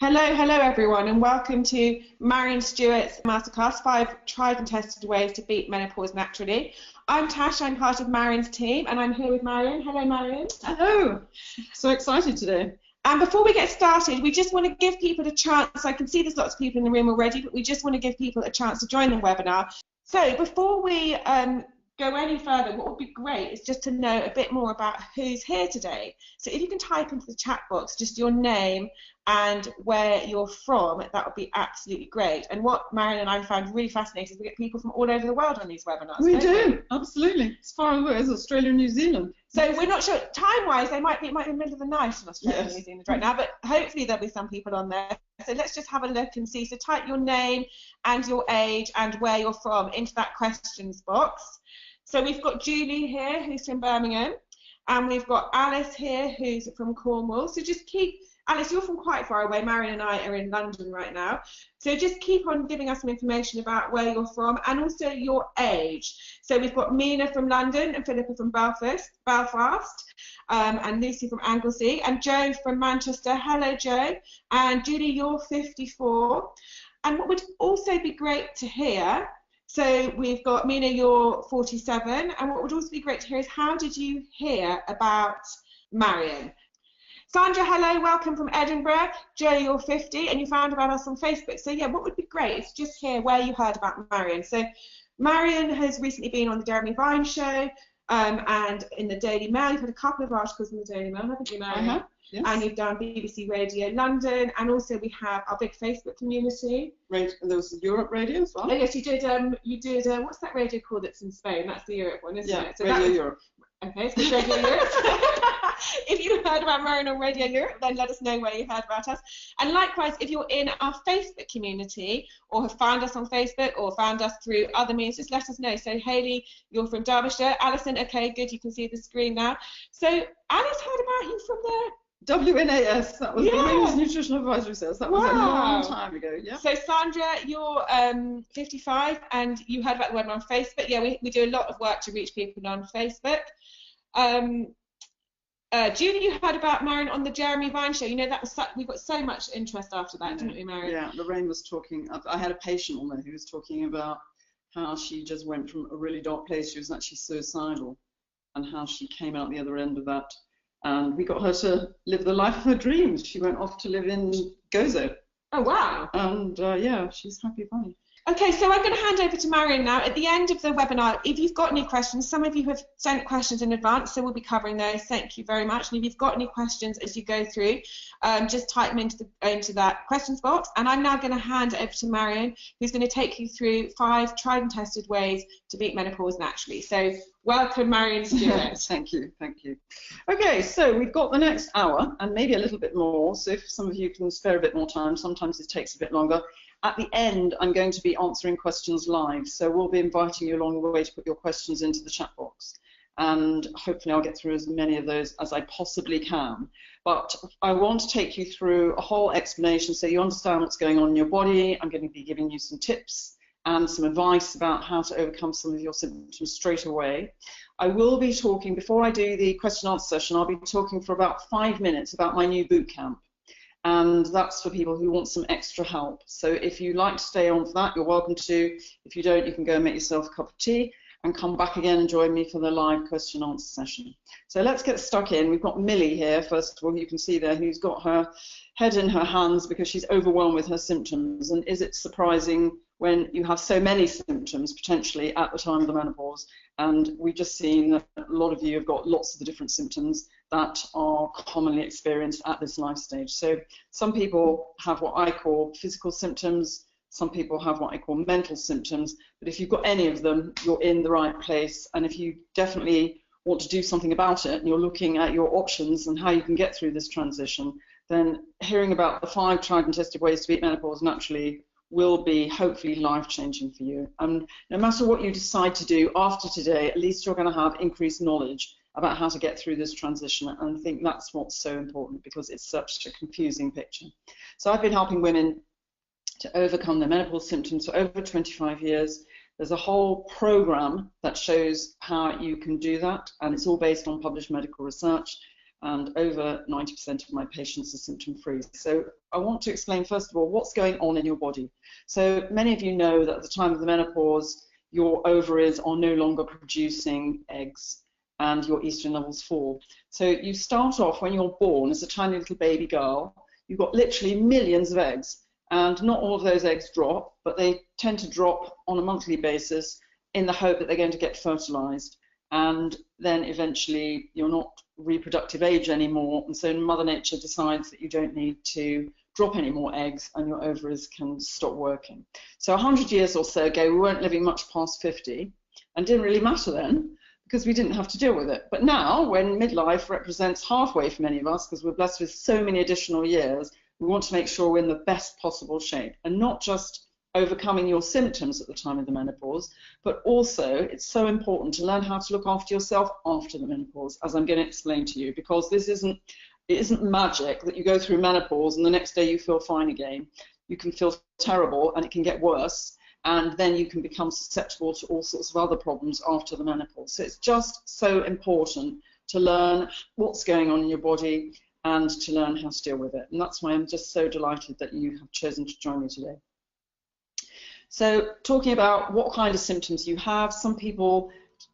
Hello everyone, and welcome to Maryon Stewart's Masterclass, 5 tried and tested ways to beat menopause naturally. I'm Tash, I'm part of Maryon's team, and I'm here with Marian. Hello Marian. Hello, so excited today. And before we get started, we just want to give people a chance. I can see there's lots of people in the room already, but we just want to give people a chance to join the webinar. So before we go any further, what would be great is just to know a bit more about who's here today. So if you can type into the chat box just your name and where you're from, that would be absolutely great. And what Marian and I found really fascinating is we get people from all over the world on these webinars. We do, absolutely. As far away as Australia and New Zealand. So we're not sure, time-wise, it might be in the middle of the night in Australia and New Zealand right now, but hopefully there'll be some people on there. So let's just have a look and see. So type your name and your age and where you're from into that questions box. So we've got Julie here, who's from Birmingham, and we've got Alice here, who's from Cornwall. So just keep, Alice, you're from quite far away. Marian and I are in London right now. So just keep on giving us some information about where you're from and also your age. So we've got Mina from London and Philippa from Belfast, and Lucy from Anglesey, and Joe from Manchester. Hello, Joe. And Julie, you're 54. And what would also be great to hear, so we've got Mina, you're 47, and what would also be great to hear is how did you hear about Marian? Sandra, hello, welcome from Edinburgh. Joe, you're 50, and you found about us on Facebook. So yeah, what would be great is just hear where you heard about Marian. So Marian has recently been on the Jeremy Vine show, and in the Daily Mail. You've had a couple of articles in the Daily Mail, haven't you, Marian? Yes. And you've done BBC Radio London, and also we have our big Facebook community. Right, and there was Europe Radio as well. Oh yes, you did. What's that radio called that's in Spain? That's the Europe one, isn't it? So Radio Europe. Okay, so Radio Europe. If you heard about Marian on Radio Europe, then let us know where you heard about us. And likewise, if you're in our Facebook community or have found us on Facebook or found us through other means, just let us know. So Hayley, you're from Derbyshire. Alison, okay, good, you can see the screen now. So Alice heard about you from the WNAS, that was the Women's Nutritional Advisory Service. That was a long time ago, yeah. So Sandra, you're 55 and you heard about the webinar on Facebook. Yeah, we do a lot of work to reach people on Facebook. Julie, you heard about Marian on the Jeremy Vine show. You know, that was we got so much interest after that, didn't we, Marian? Yeah, Lorraine was talking. I had a patient on there who was talking about how she just went from a really dark place. She was actually suicidal, and how she came out the other end of that. And we got her to live the life of her dreams. She went off to live in Gozo. Oh, wow. And yeah, she's happy bunny. Okay, so I'm going to hand over to Marian now. At the end of the webinar, if you've got any questions, some of you have sent questions in advance, so we'll be covering those. Thank you very much. And if you've got any questions as you go through, just type them into that questions box. And I'm now going to hand it over to Marian, who's going to take you through 5 tried and tested ways to beat menopause naturally. So welcome, Maryon Stewart. Thank you, thank you. Okay, so we've got the next hour and maybe a little bit more. So if some of you can spare a bit more time, sometimes it takes a bit longer. At the end, I'm going to be answering questions live, so we'll be inviting you along the way to put your questions into the chat box, and hopefully I'll get through as many of those as I possibly can. But I want to take you through a whole explanation so you understand what's going on in your body. I'm going to be giving you some tips and some advice about how to overcome some of your symptoms straight away. I will be talking, before I do the question and answer session, I'll be talking for about 5 minutes about my new bootcamp. And that's for people who want some extra help. So if you like to stay on for that, you're welcome to. If you don't, you can go and make yourself a cup of tea and come back again and join me for the live question and answer session. So let's get stuck in. We've got Millie here, first of all, you can see there, who's got her head in her hands because she's overwhelmed with her symptoms. And is it surprising when you have so many symptoms potentially at the time of the menopause? And we've just seen that a lot of you have got lots of the different symptoms that are commonly experienced at this life stage. So some people have what I call physical symptoms, some people have what I call mental symptoms, but if you've got any of them, you're in the right place. And if you definitely want to do something about it and you're looking at your options and how you can get through this transition, then hearing about the 5 tried and tested ways to beat menopause naturally will be hopefully life-changing for you. And no matter what you decide to do after today, at least you're going to have increased knowledge about how to get through this transition, and I think that's what's so important because it's such a confusing picture. So I've been helping women to overcome their menopause symptoms for over 25 years. There's a whole program that shows how you can do that, and it's all based on published medical research. and over 90% of my patients are symptom-free. So I want to explain, first of all, what's going on in your body. So many of you know that at the time of the menopause, your ovaries are no longer producing eggs and your estrogen levels fall. So you start off when you're born as a tiny little baby girl, you've got literally millions of eggs, and not all of those eggs drop, but they tend to drop on a monthly basis in the hope that they're going to get fertilized. And then eventually you're not reproductive age anymore, and so Mother Nature decides that you don't need to drop any more eggs and your ovaries can stop working. So 100 years or so ago, we weren't living much past 50, and didn't really matter then because we didn't have to deal with it. But now, when midlife represents halfway for many of us, because we're blessed with so many additional years, we want to make sure we're in the best possible shape, and not just overcoming your symptoms at the time of the menopause, but also it's so important to learn how to look after yourself after the menopause, as I'm going to explain to you, because it isn't magic that you go through menopause and the next day you feel fine again. You can feel terrible and it can get worse, and then you can become susceptible to all sorts of other problems after the menopause. So it's just so important to learn what's going on in your body and to learn how to deal with it. And that's why I'm just so delighted that you have chosen to join me today. So talking about what kind of symptoms you have, some people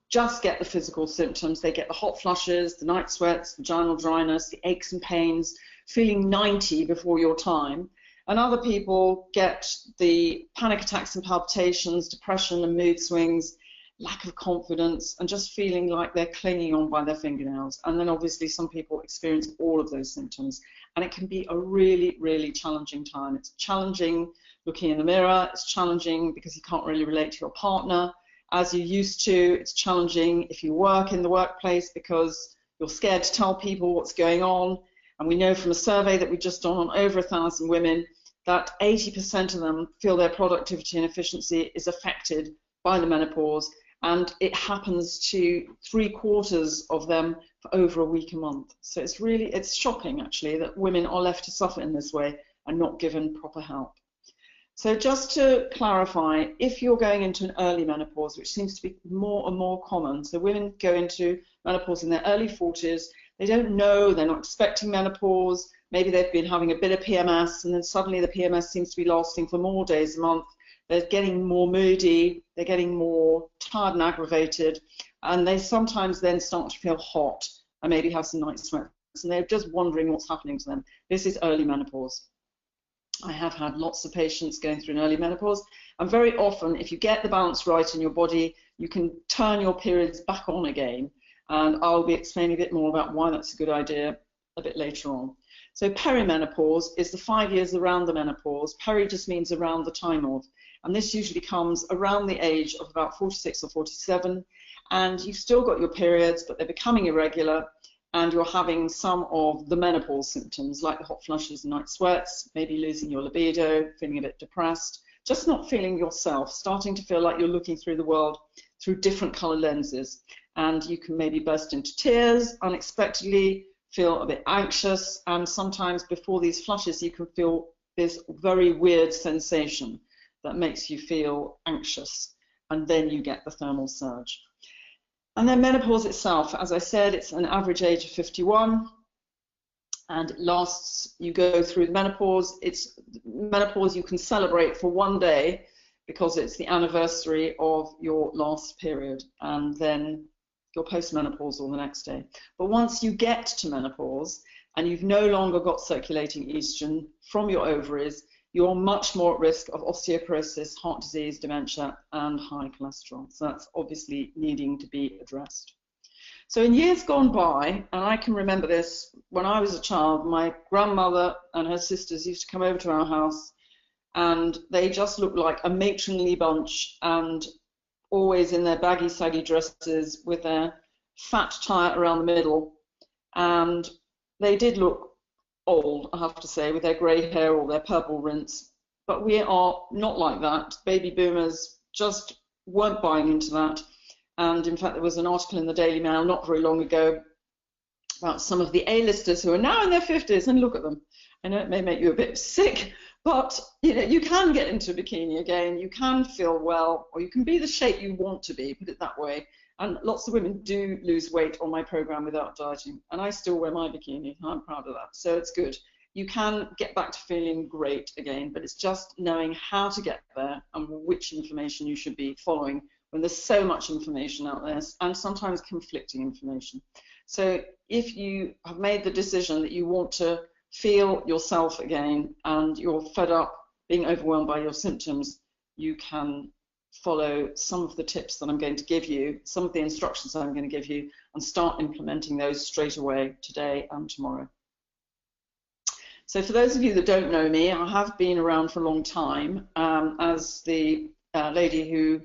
just get the physical symptoms. They get the hot flushes, the night sweats, vaginal dryness, the aches and pains, feeling 90 before your time. And other people get the panic attacks and palpitations, depression and mood swings, lack of confidence, and just feeling like they're clinging on by their fingernails. And then obviously some people experience all of those symptoms. And it can be a really, really challenging time. It's challenging looking in the mirror. It's challenging because you can't really relate to your partner as you used to. It's challenging if you work in the workplace because you're scared to tell people what's going on. And we know from a survey that we've just done on over 1,000 women that 80% of them feel their productivity and efficiency is affected by the menopause. And it happens to 3/4 of them for over a week a month. So it's shocking actually that women are left to suffer in this way and not given proper help. So just to clarify, if you're going into an early menopause, which seems to be more and more common, so women go into menopause in their early 40s, they don't know, they're not expecting menopause, maybe they've been having a bit of PMS and then suddenly the PMS seems to be lasting for more days a month, they're getting more moody, they're getting more tired and aggravated, and they sometimes then start to feel hot and maybe have some night sweats, and they're just wondering what's happening to them. This is early menopause. I have had lots of patients going through an early menopause, and very often if you get the balance right in your body, you can turn your periods back on again, and I'll be explaining a bit more about why that's a good idea a bit later on. So perimenopause is the 5 years around the menopause. Peri just means around the time of, and this usually comes around the age of about 46 or 47, and you've still got your periods, but they're becoming irregular, and you're having some of the menopause symptoms like the hot flushes and night sweats, maybe losing your libido, feeling a bit depressed, just not feeling yourself, starting to feel like you're looking through the world through different color lenses, and you can maybe burst into tears unexpectedly, feel a bit anxious, and sometimes before these flushes you can feel this very weird sensation that makes you feel anxious, and then you get the thermal surge. And then menopause itself, as I said, it's an average age of 51, and it lasts, you go through the menopause. It's menopause you can celebrate for one day because it's the anniversary of your last period, and then you're postmenopausal the next day. But once you get to menopause and you've no longer got circulating estrogen from your ovaries, you're much more at risk of osteoporosis, heart disease, dementia, and high cholesterol. So that's obviously needing to be addressed. So in years gone by, and I can remember this, when I was a child, my grandmother and her sisters used to come over to our house, and they just looked like a matronly bunch, and always in their baggy, saggy dresses with their fat tie around the middle. And they did look old, I have to say, with their grey hair or their purple rinse. But we are not like that. Baby boomers just weren't buying into that. And in fact, there was an article in the Daily Mail not very long ago about some of the A-listers who are now in their 50s, and look at them. I know it may make you a bit sick, but you can get into a bikini again, you can feel well, or you can be the shape you want to be, put it that way, And lots of women do lose weight on my program without dieting, and I still wear my bikini. I'm proud of that, so it's good. You can get back to feeling great again, but it's just knowing how to get there and which information you should be following when there's so much information out there, and sometimes conflicting information. So if you have made the decision that you want to feel yourself again and you're fed up being overwhelmed by your symptoms, you can follow some of the tips that I'm going to give you, some of the instructions I'm going to give you, and start implementing those straight away today and tomorrow. So for those of you that don't know me, I have been around for a long time as the lady who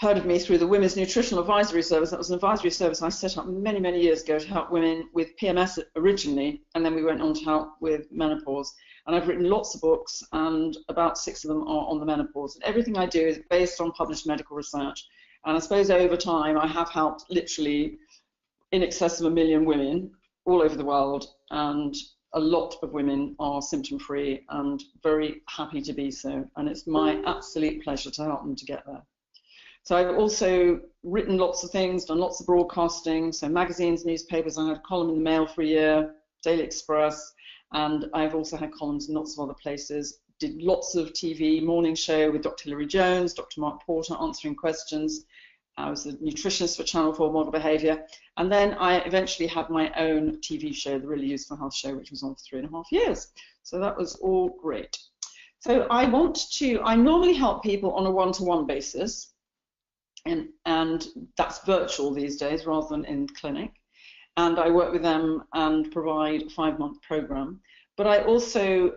heard of me through the Women's Nutritional Advisory Service. That was an advisory service I set up many, many years ago to help women with PMS originally, and then we went on to help with menopause. And I've written lots of books, and about 6 of them are on the menopause. And everything I do is based on published medical research. And I suppose over time I have helped literally in excess of 1 million women all over the world, and a lot of women are symptom-free and very happy to be so. And it's my absolute pleasure to help them to get there. So I've also written lots of things, done lots of broadcasting, so magazines, newspapers. I had a column in the Mail for a year, Daily Express, and I've also had columns in lots of other places. Did lots of TV, morning show with Dr. Hilary Jones, Dr. Mark Porter, answering questions. I was a nutritionist for Channel 4 Model Behaviour. And then I eventually had my own TV show, the Really Useful Health Show, which was on for 3.5 years. So that was all great. So I normally help people on a one-to-one basis. And that's virtual these days rather than in clinic. And I work with them and provide a 5-month program. But I also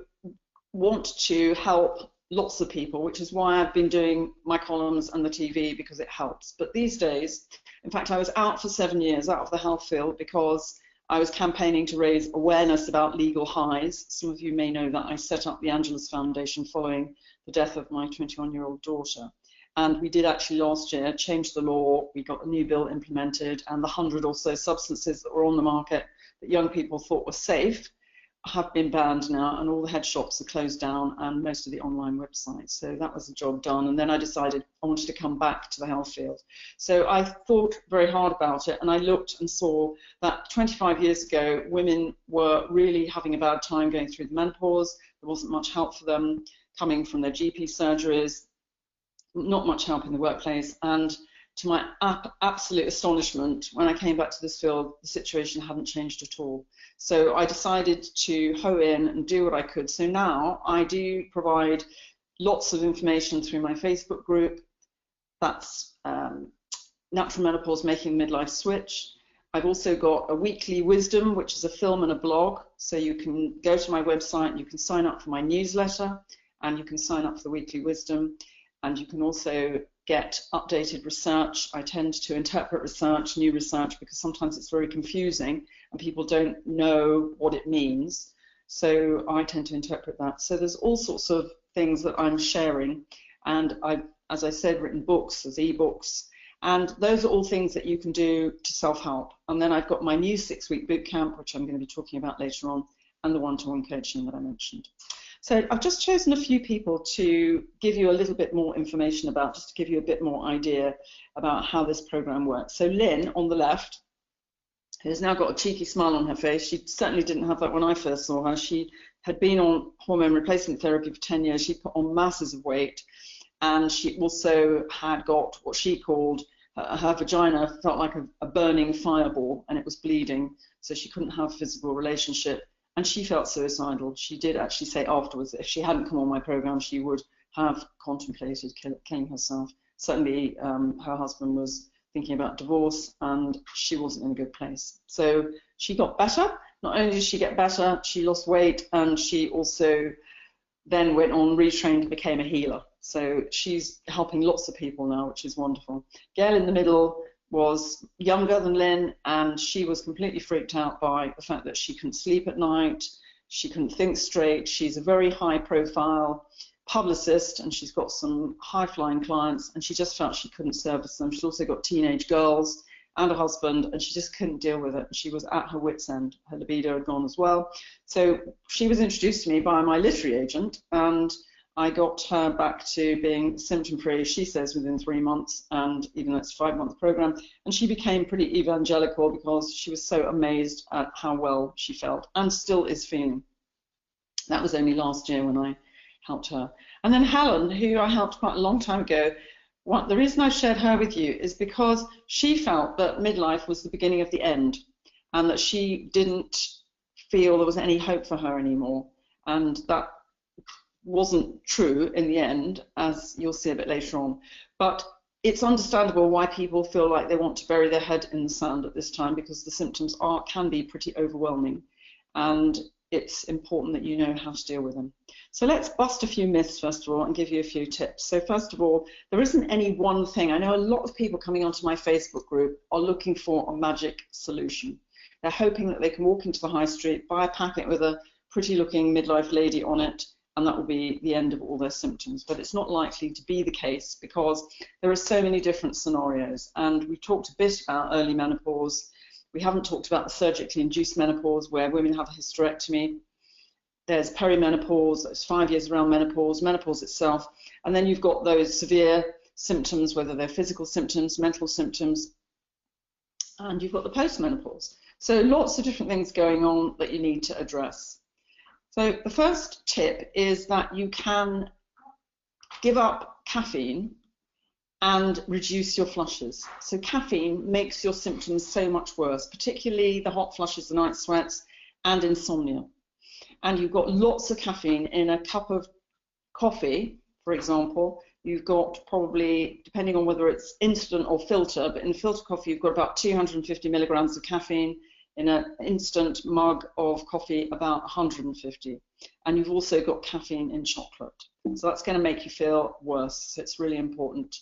want to help lots of people, which is why I've been doing my columns and the TV, because it helps. But these days, in fact, I was out for 7 years, out of the health field, because I was campaigning to raise awareness about legal highs. Some of you may know that I set up the Angelus Foundation following the death of my 21-year-old daughter. And we did actually last year change the law. We got a new bill implemented, and the 100 or so substances that were on the market that young people thought were safe have been banned now, and all the head shops are closed down and most of the online websites. So that was a job done. And then I decided I wanted to come back to the health field. So I thought very hard about it, and I looked and saw that 25 years ago, women were really having a bad time going through the menopause. There wasn't much help for them coming from their GP surgeries, not much help in the workplace, and to my absolute astonishment, when I came back to this field, the situation hadn't changed at all. So I decided to hoe in and do what I could. So now I do provide lots of information through my Facebook group. That's Natural Menopause, Making the Midlife Switch. I've also got a weekly wisdom, which is a film and a blog. So you can go to my website, you can sign up for my newsletter, and you can sign up for the weekly wisdom. And you can also get updated research. I tend to interpret research, new research, because sometimes it's very confusing and people don't know what it means. So I tend to interpret that. So there's all sorts of things that I'm sharing. And I've, as I said, written books, there's ebooks. And those are all things that you can do to self-help. And then I've got my new 6-week bootcamp, which I'm going to be talking about later on, and the one-to-one coaching that I mentioned. So I've just chosen a few people to give you a little bit more information about, just to give you a bit more idea about how this program works. So Lynn, on the left, has now got a cheeky smile on her face. She certainly didn't have that when I first saw her. She had been on hormone replacement therapy for 10 years. She put on masses of weight, and she also had got what she called, her vagina felt like a burning fireball, and it was bleeding, so she couldn't have a physical relationship. And she felt suicidal. She did actually say afterwards that if she hadn't come on my program, she would have contemplated killing herself. Certainly, her husband was thinking about divorce, and she wasn't in a good place. So she got better. Not only did she get better, she lost weight, and she also then went on, retrained, and became a healer. So she's helping lots of people now, which is wonderful. Gail in the middle was younger than Lynn, and she was completely freaked out by the fact that she couldn't sleep at night, she couldn't think straight. She's a very high-profile publicist, and she's got some high-flying clients, and she just felt she couldn't service them. She's also got teenage girls and a husband, and she just couldn't deal with it. She was at her wit's end. Her libido had gone as well. So she was introduced to me by my literary agent, and I got her back to being symptom-free, she says, within 3 months, and even though it's a 5-month program. And she became pretty evangelical because she was so amazed at how well she felt and still is feeling. That was only last year when I helped her. And then Helen, who I helped quite a long time ago, the reason I shared her with you is because she felt that midlife was the beginning of the end and that she didn't feel there was any hope for her anymore. And that wasn't true in the end, as you'll see a bit later on. But it's understandable why people feel like they want to bury their head in the sand at this time, because the symptoms can be pretty overwhelming. And it's important that you know how to deal with them. So let's bust a few myths first of all and give you a few tips. So first of all, there isn't any one thing. I know a lot of people coming onto my Facebook group are looking for a magic solution. They're hoping that they can walk into the high street, buy a packet with a pretty looking midlife lady on it, and that will be the end of all their symptoms. But it's not likely to be the case because there are so many different scenarios. And we talked a bit about early menopause. We haven't talked about the surgically induced menopause where women have a hysterectomy. There's perimenopause, there's 5 years around menopause, menopause itself, and then you've got those severe symptoms, whether they're physical symptoms, mental symptoms, and you've got the postmenopause. So lots of different things going on that you need to address. So the first tip is that you can give up caffeine and reduce your flushes. So caffeine makes your symptoms so much worse, particularly the hot flushes, the night sweats, and insomnia. And you've got lots of caffeine in a cup of coffee, for example. You've got probably, depending on whether it's instant or filter, but in filter coffee you've got about 250 milligrams of caffeine. In an instant mug of coffee, about 150. And you've also got caffeine in chocolate. So that's going to make you feel worse. So it's really important.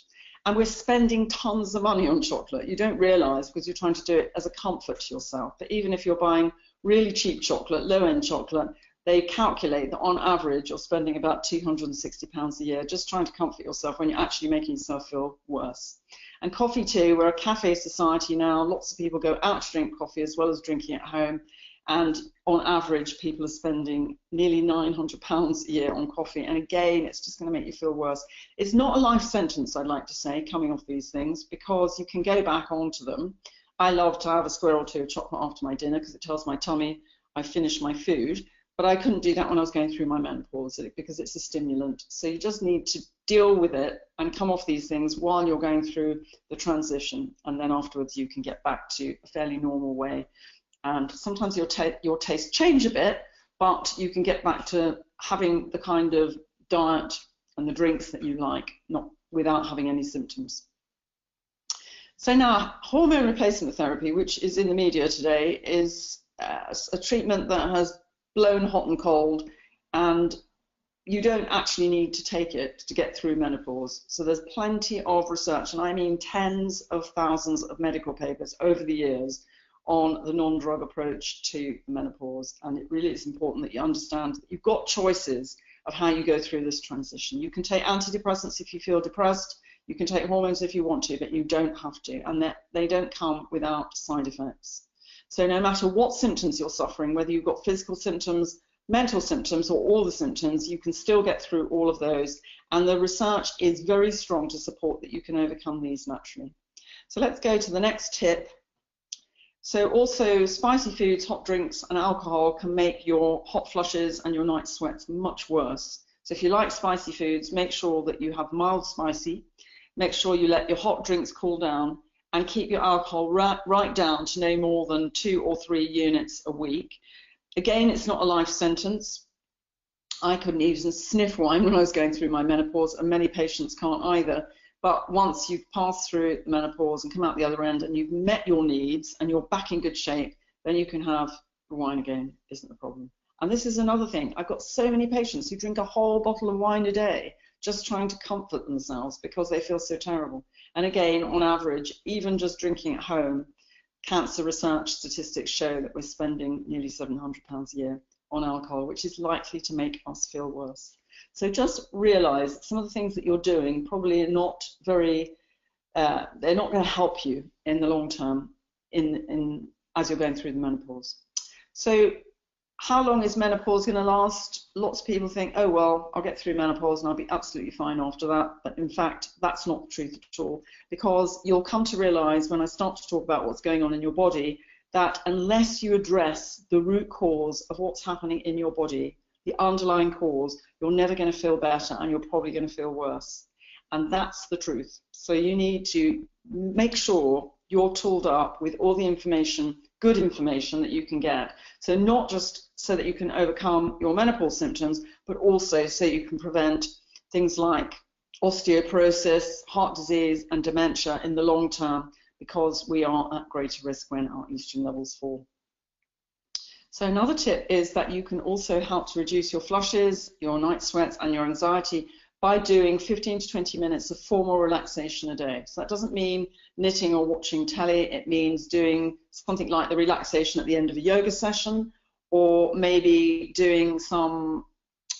And we're spending tons of money on chocolate. You don't realise because you're trying to do it as a comfort to yourself. But even if you're buying really cheap chocolate, low-end chocolate, they calculate that on average you're spending about £260 a year just trying to comfort yourself when you're actually making yourself feel worse. And coffee too, we're a cafe society now. Lots of people go out to drink coffee as well as drinking at home. And on average, people are spending nearly £900 a year on coffee. And again, it's just going to make you feel worse. It's not a life sentence, I'd like to say, coming off these things, because you can go back onto them. I love to have a square or two of chocolate after my dinner because it tells my tummy I've finished my food. But I couldn't do that when I was going through my menopause because it's a stimulant. So you just need to deal with it and come off these things while you're going through the transition. And then afterwards you can get back to a fairly normal way. And sometimes your taste change a bit, but you can get back to having the kind of diet and the drinks that you like, not without having any symptoms. So now, hormone replacement therapy, which is in the media today, is a treatment that has blown hot and cold, and you don't actually need to take it to get through menopause. So there's plenty of research, and I mean tens of thousands of medical papers over the years on the non-drug approach to menopause. And it really is important that you understand that you've got choices of how you go through this transition. You can take antidepressants if you feel depressed, you can take hormones if you want to, but you don't have to, and they don't come without side effects. So no matter what symptoms you're suffering, whether you've got physical symptoms, mental symptoms, or all the symptoms, you can still get through all of those. And the research is very strong to support that you can overcome these naturally. So let's go to the next tip. So also spicy foods, hot drinks, and alcohol can make your hot flushes and your night sweats much worse. So if you like spicy foods, make sure that you have mild spicy. Make sure you let your hot drinks cool down, and keep your alcohol right down to no more than 2 or 3 units a week. Again, it's not a life sentence. I couldn't even sniff wine when I was going through my menopause, and many patients can't either. But once you've passed through menopause and come out the other end and you've met your needs and you're back in good shape, then you can have the wine again, isn't the problem. And this is another thing. I've got so many patients who drink a whole bottle of wine a day just trying to comfort themselves because they feel so terrible. And again, on average, even just drinking at home, cancer research statistics show that we're spending nearly £700 a year on alcohol, which is likely to make us feel worse. So just realise some of the things that you're doing probably are not very, they're not going to help you in the long term as you're going through the menopause. So how long is menopause going to last? Lots of people think, oh, well, I'll get through menopause and I'll be absolutely fine after that. But in fact, that's not the truth at all, because you'll come to realize when I start to talk about what's going on in your body, that unless you address the root cause of what's happening in your body, the underlying cause, you're never going to feel better and you're probably going to feel worse. And that's the truth. So you need to make sure you're tooled up with all the information, good information that you can get. So not just so that you can overcome your menopause symptoms, but also so you can prevent things like osteoporosis, heart disease, and dementia in the long term, because we are at greater risk when our estrogen levels fall. So another tip is that you can also help to reduce your flushes, your night sweats, and your anxiety by doing 15 to 20 minutes of formal relaxation a day. So that doesn't mean knitting or watching telly. It means doing something like the relaxation at the end of a yoga session, or maybe doing some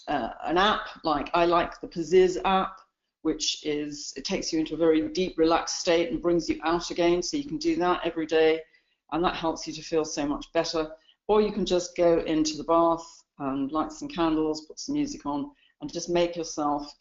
an app, like I like the Pazziz app, which is, it takes you into a very deep relaxed state and brings you out again. So you can do that every day, and that helps you to feel so much better. Or you can just go into the bath and light some candles, put some music on, and just make yourself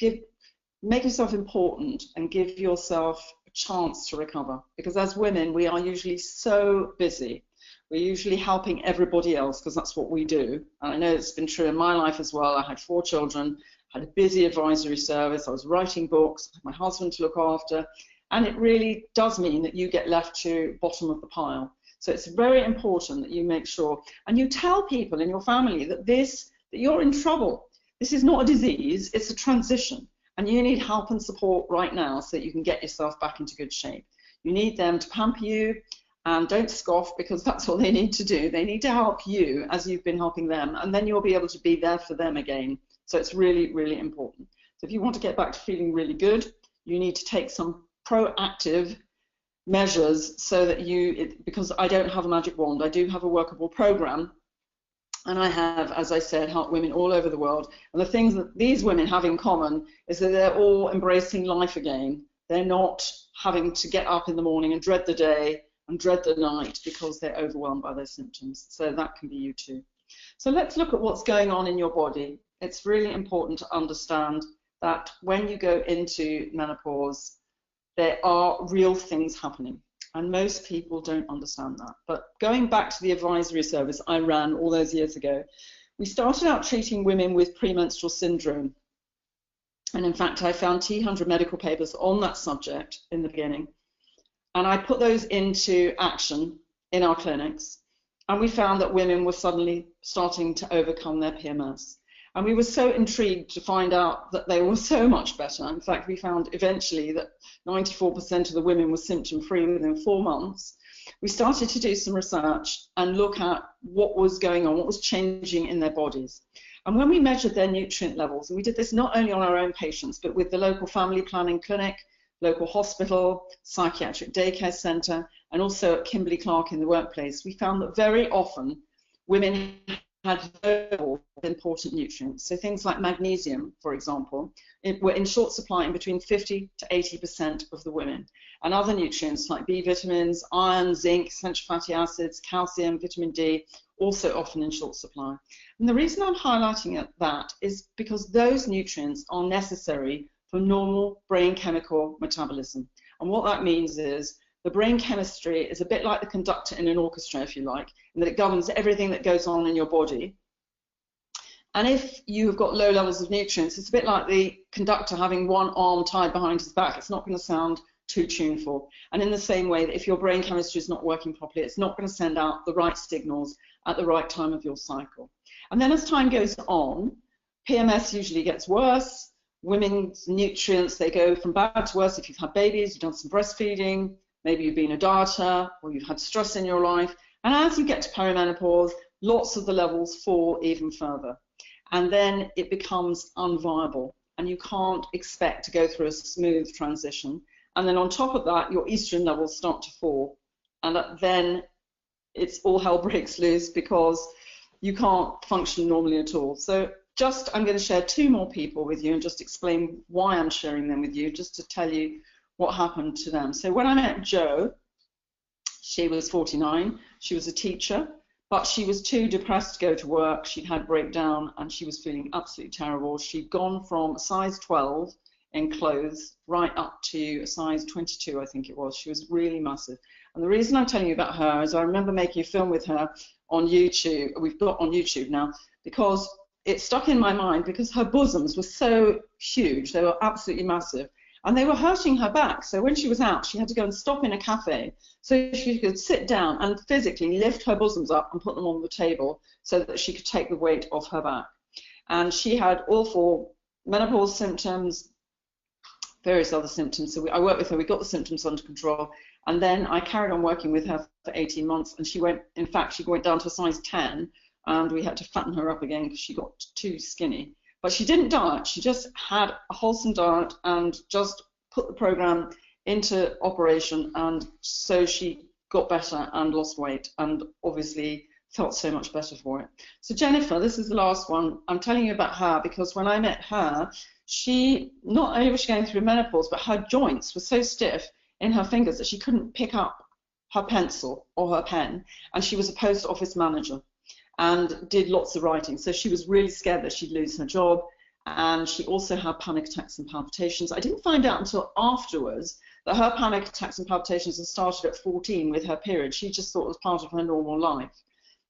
important and give yourself a chance to recover. Because as women, we are usually so busy. We're usually helping everybody else because that's what we do. And I know it's been true in my life as well. I had 4 children, had a busy advisory service, I was writing books, had my husband to look after, and it really does mean that you get left to bottom of the pile. So it's very important that you make sure, and you tell people in your family that that you're in trouble. This is not a disease, it's a transition, and you need help and support right now so that you can get yourself back into good shape. You need them to pamper you, and don't scoff, because that's all they need to do. They need to help you as you've been helping them, and then you'll be able to be there for them again. So it's really, really important. So if you want to get back to feeling really good, you need to take some proactive measures so that because I don't have a magic wand, I do have a workable program, and I have, as I said, helped women all over the world. And the things that these women have in common is that they're all embracing life again. They're not having to get up in the morning and dread the day and dread the night because they're overwhelmed by their symptoms. So that can be you too. So let's look at what's going on in your body. It's really important to understand that when you go into menopause, there are real things happening, and most people don't understand that. But going back to the advisory service I ran all those years ago, we started out treating women with premenstrual syndrome. And in fact, I found 200 medical papers on that subject in the beginning. And I put those into action in our clinics. And we found that women were suddenly starting to overcome their PMS. And we were so intrigued to find out that they were so much better. In fact, we found eventually that 94% of the women were symptom-free within 4 months. We started to do some research and look at what was going on, what was changing in their bodies. And when we measured their nutrient levels, and we did this not only on our own patients, but with the local family planning clinic, local hospital, psychiatric daycare centre, and also at Kimberly Clark in the workplace, we found that very often women had very important nutrients. So things like magnesium, for example, were in short supply in between 50 to 80% of the women. And other nutrients like B vitamins, iron, zinc, essential fatty acids, calcium, vitamin D, also often in short supply. And the reason I'm highlighting that is because those nutrients are necessary for normal brain chemical metabolism. And what that means is the brain chemistry is a bit like the conductor in an orchestra, if you like, in that it governs everything that goes on in your body. And if you've got low levels of nutrients, it's a bit like the conductor having one arm tied behind his back. It's not going to sound too tuneful. And in the same way that if your brain chemistry is not working properly, it's not going to send out the right signals at the right time of your cycle. And then as time goes on, PMS usually gets worse. Women's nutrients, they go from bad to worse if you've had babies, you've done some breastfeeding, maybe you've been a dieter, or you've had stress in your life. And as you get to perimenopause, lots of the levels fall even further. And then it becomes unviable, and you can't expect to go through a smooth transition. And then on top of that, your estrogen levels start to fall. And then it's all hell breaks loose because you can't function normally at all. So I'm going to share 2 more people with you and just explain why I'm sharing them with you, just to tell you what happened to them. So when I met Jo, she was 49. She was a teacher, But she was too depressed to go to work. She'd had a breakdown and she was feeling absolutely terrible. She'd gone from a size 12 in clothes right up to a size 22, I think it was. She was really massive. And the reason I'm telling you about her is I remember making a film with her on YouTube. We've got on YouTube now, because it stuck in my mind because her bosoms were so huge. They were absolutely massive. And they were hurting her back. So when she was out, she had to go and stop in a cafe so she could sit down and physically lift her bosoms up and put them on the table so that she could take the weight off her back. And she had awful menopause symptoms, various other symptoms. So I worked with her, we got the symptoms under control. And then I carried on working with her for 18 months. And she went, in fact, she went down to a size 10. And we had to fatten her up again because she got too skinny. But she didn't diet, she just had a wholesome diet and just put the program into operation, and so she got better and lost weight and obviously felt so much better for it. So Jennifer, this is the last one. I'm telling you about her because when I met her, she, not only was she going through menopause, but her joints were so stiff in her fingers that she couldn't pick up her pencil or her pen, and she was a post office manager and did lots of writing. So she was really scared that she'd lose her job, and she also had panic attacks and palpitations. I didn't find out until afterwards that her panic attacks and palpitations had started at 14 with her period. She just thought it was part of her normal life.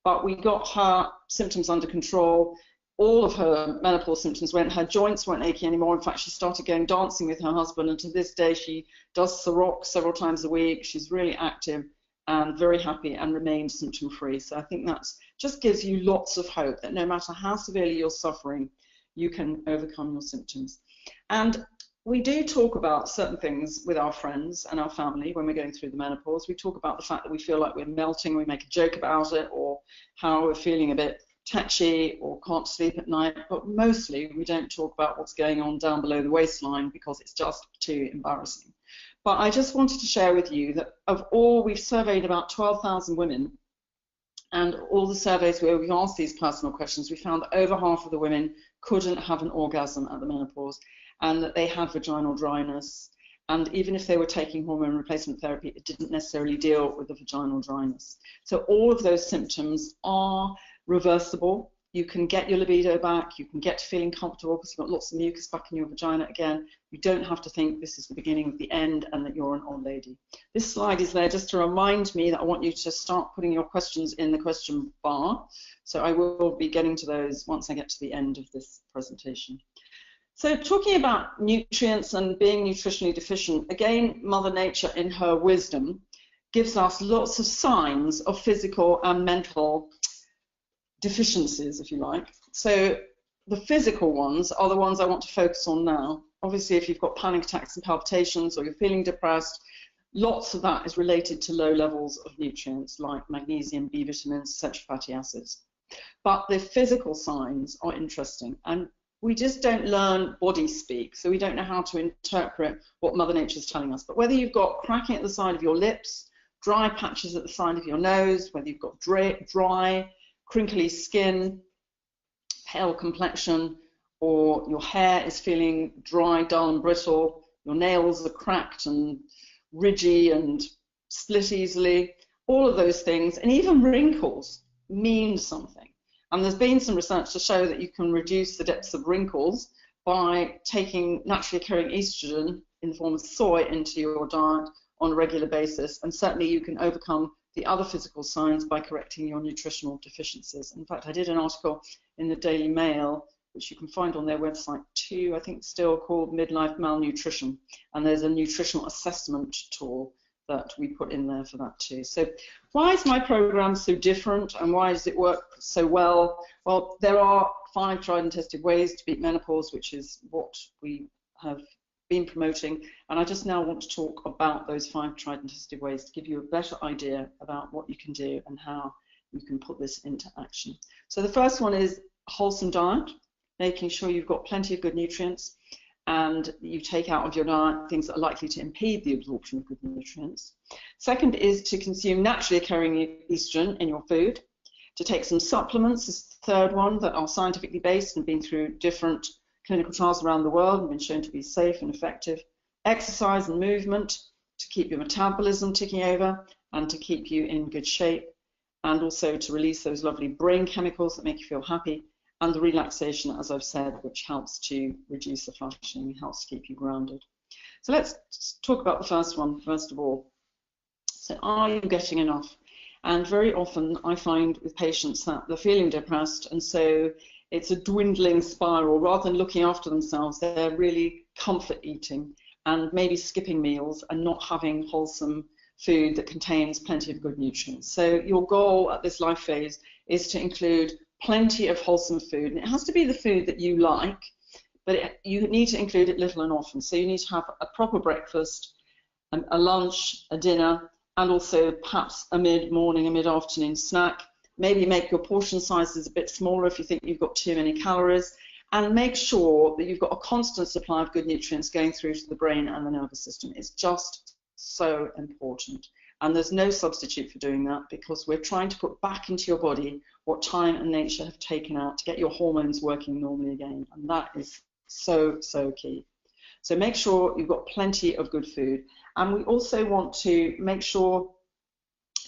But we got her symptoms under control. All of her menopause symptoms went. Her joints weren't aching anymore. In fact, she started going dancing with her husband, and to this day she does the rock several times a week. She's really active and very happy and remained symptom-free. So I think that just gives you lots of hope that no matter how severely you're suffering, you can overcome your symptoms. And we do talk about certain things with our friends and our family when we're going through the menopause. We talk about the fact that we feel like we're melting, we make a joke about it, or how we're feeling a bit tetchy or can't sleep at night, but mostly we don't talk about what's going on down below the waistline because it's just too embarrassing. But I just wanted to share with you that of all, we've surveyed about 12,000 women, and all the surveys where we asked these personal questions, we found that over half of the women couldn't have an orgasm at the menopause, and that they had vaginal dryness. And even if they were taking hormone replacement therapy, it didn't necessarily deal with the vaginal dryness. So all of those symptoms are reversible. You can get your libido back, you can get to feeling comfortable because you've got lots of mucus back in your vagina again. You don't have to think this is the beginning of the end and that you're an old lady. This slide is there just to remind me that I want you to start putting your questions in the question bar. So I will be getting to those once I get to the end of this presentation. So talking about nutrients and being nutritionally deficient, again, Mother Nature in her wisdom gives us lots of signs of physical and mental deficiencies, if you like. So the physical ones are the ones I want to focus on now. Obviously, if you've got panic attacks and palpitations or you're feeling depressed, lots of that is related to low levels of nutrients like magnesium, B vitamins, essential fatty acids. But the physical signs are interesting, and we just don't learn body speak, so we don't know how to interpret what Mother Nature is telling us. But whether you've got cracking at the side of your lips, dry patches at the side of your nose, whether you've got dry, crinkly skin, pale complexion, or your hair is feeling dry, dull and brittle, your nails are cracked and ridgy and split easily, all of those things, and even wrinkles mean something. And there's been some research to show that you can reduce the depths of wrinkles by taking naturally occurring estrogen in the form of soy into your diet on a regular basis, and certainly you can overcome the other physical signs by correcting your nutritional deficiencies. In fact, I did an article in the Daily Mail, which you can find on their website too, I think still called Midlife Malnutrition, and there's a nutritional assessment tool that we put in there for that too. So why is my program so different, and why does it work so well? Well, there are 5 tried and tested ways to beat menopause, which is what we have been promoting, and I just now want to talk about those 5 tried and tested ways to give you a better idea about what you can do and how you can put this into action. So the first one is a wholesome diet, making sure you've got plenty of good nutrients and you take out of your diet things that are likely to impede the absorption of good nutrients. Second is to consume naturally occurring estrogen in your food, to take some supplements is the third one, that are scientifically based and been through different clinical trials around the world and been shown to be safe and effective. Exercise and movement to keep your metabolism ticking over and to keep you in good shape. and also to release those lovely brain chemicals that make you feel happy, and the relaxation, as I've said, which helps to reduce the flushing, helps to keep you grounded. So let's talk about the first one, first of all. So are you getting enough? And very often I find with patients that they're feeling depressed, and so it's a dwindling spiral. Rather than looking after themselves, they're really comfort eating and maybe skipping meals and not having wholesome food that contains plenty of good nutrients. So your goal at this life phase is to include plenty of wholesome food, and it has to be the food that you like, but you need to include it little and often. So you need to have a proper breakfast, a lunch, a dinner, and also perhaps a mid-morning, a mid-afternoon snack. Maybe make your portion sizes a bit smaller if you think you've got too many calories, and make sure that you've got a constant supply of good nutrients going through to the brain and the nervous system. It's just so important. And there's no substitute for doing that, because we're trying to put back into your body what time and nature have taken out to get your hormones working normally again. And that is so, so key. So make sure you've got plenty of good food. And we also want to make sure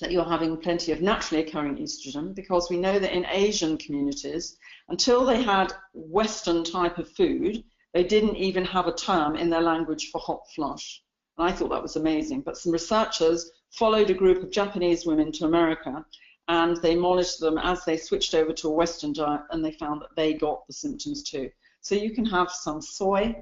that you're having plenty of naturally occurring estrogen, because we know that in Asian communities, until they had Western type of food, they didn't even have a term in their language for hot flush. And I thought that was amazing. But some researchers followed a group of Japanese women to America, and they monitored them as they switched over to a Western diet, and they found that they got the symptoms too. So you can have some soy,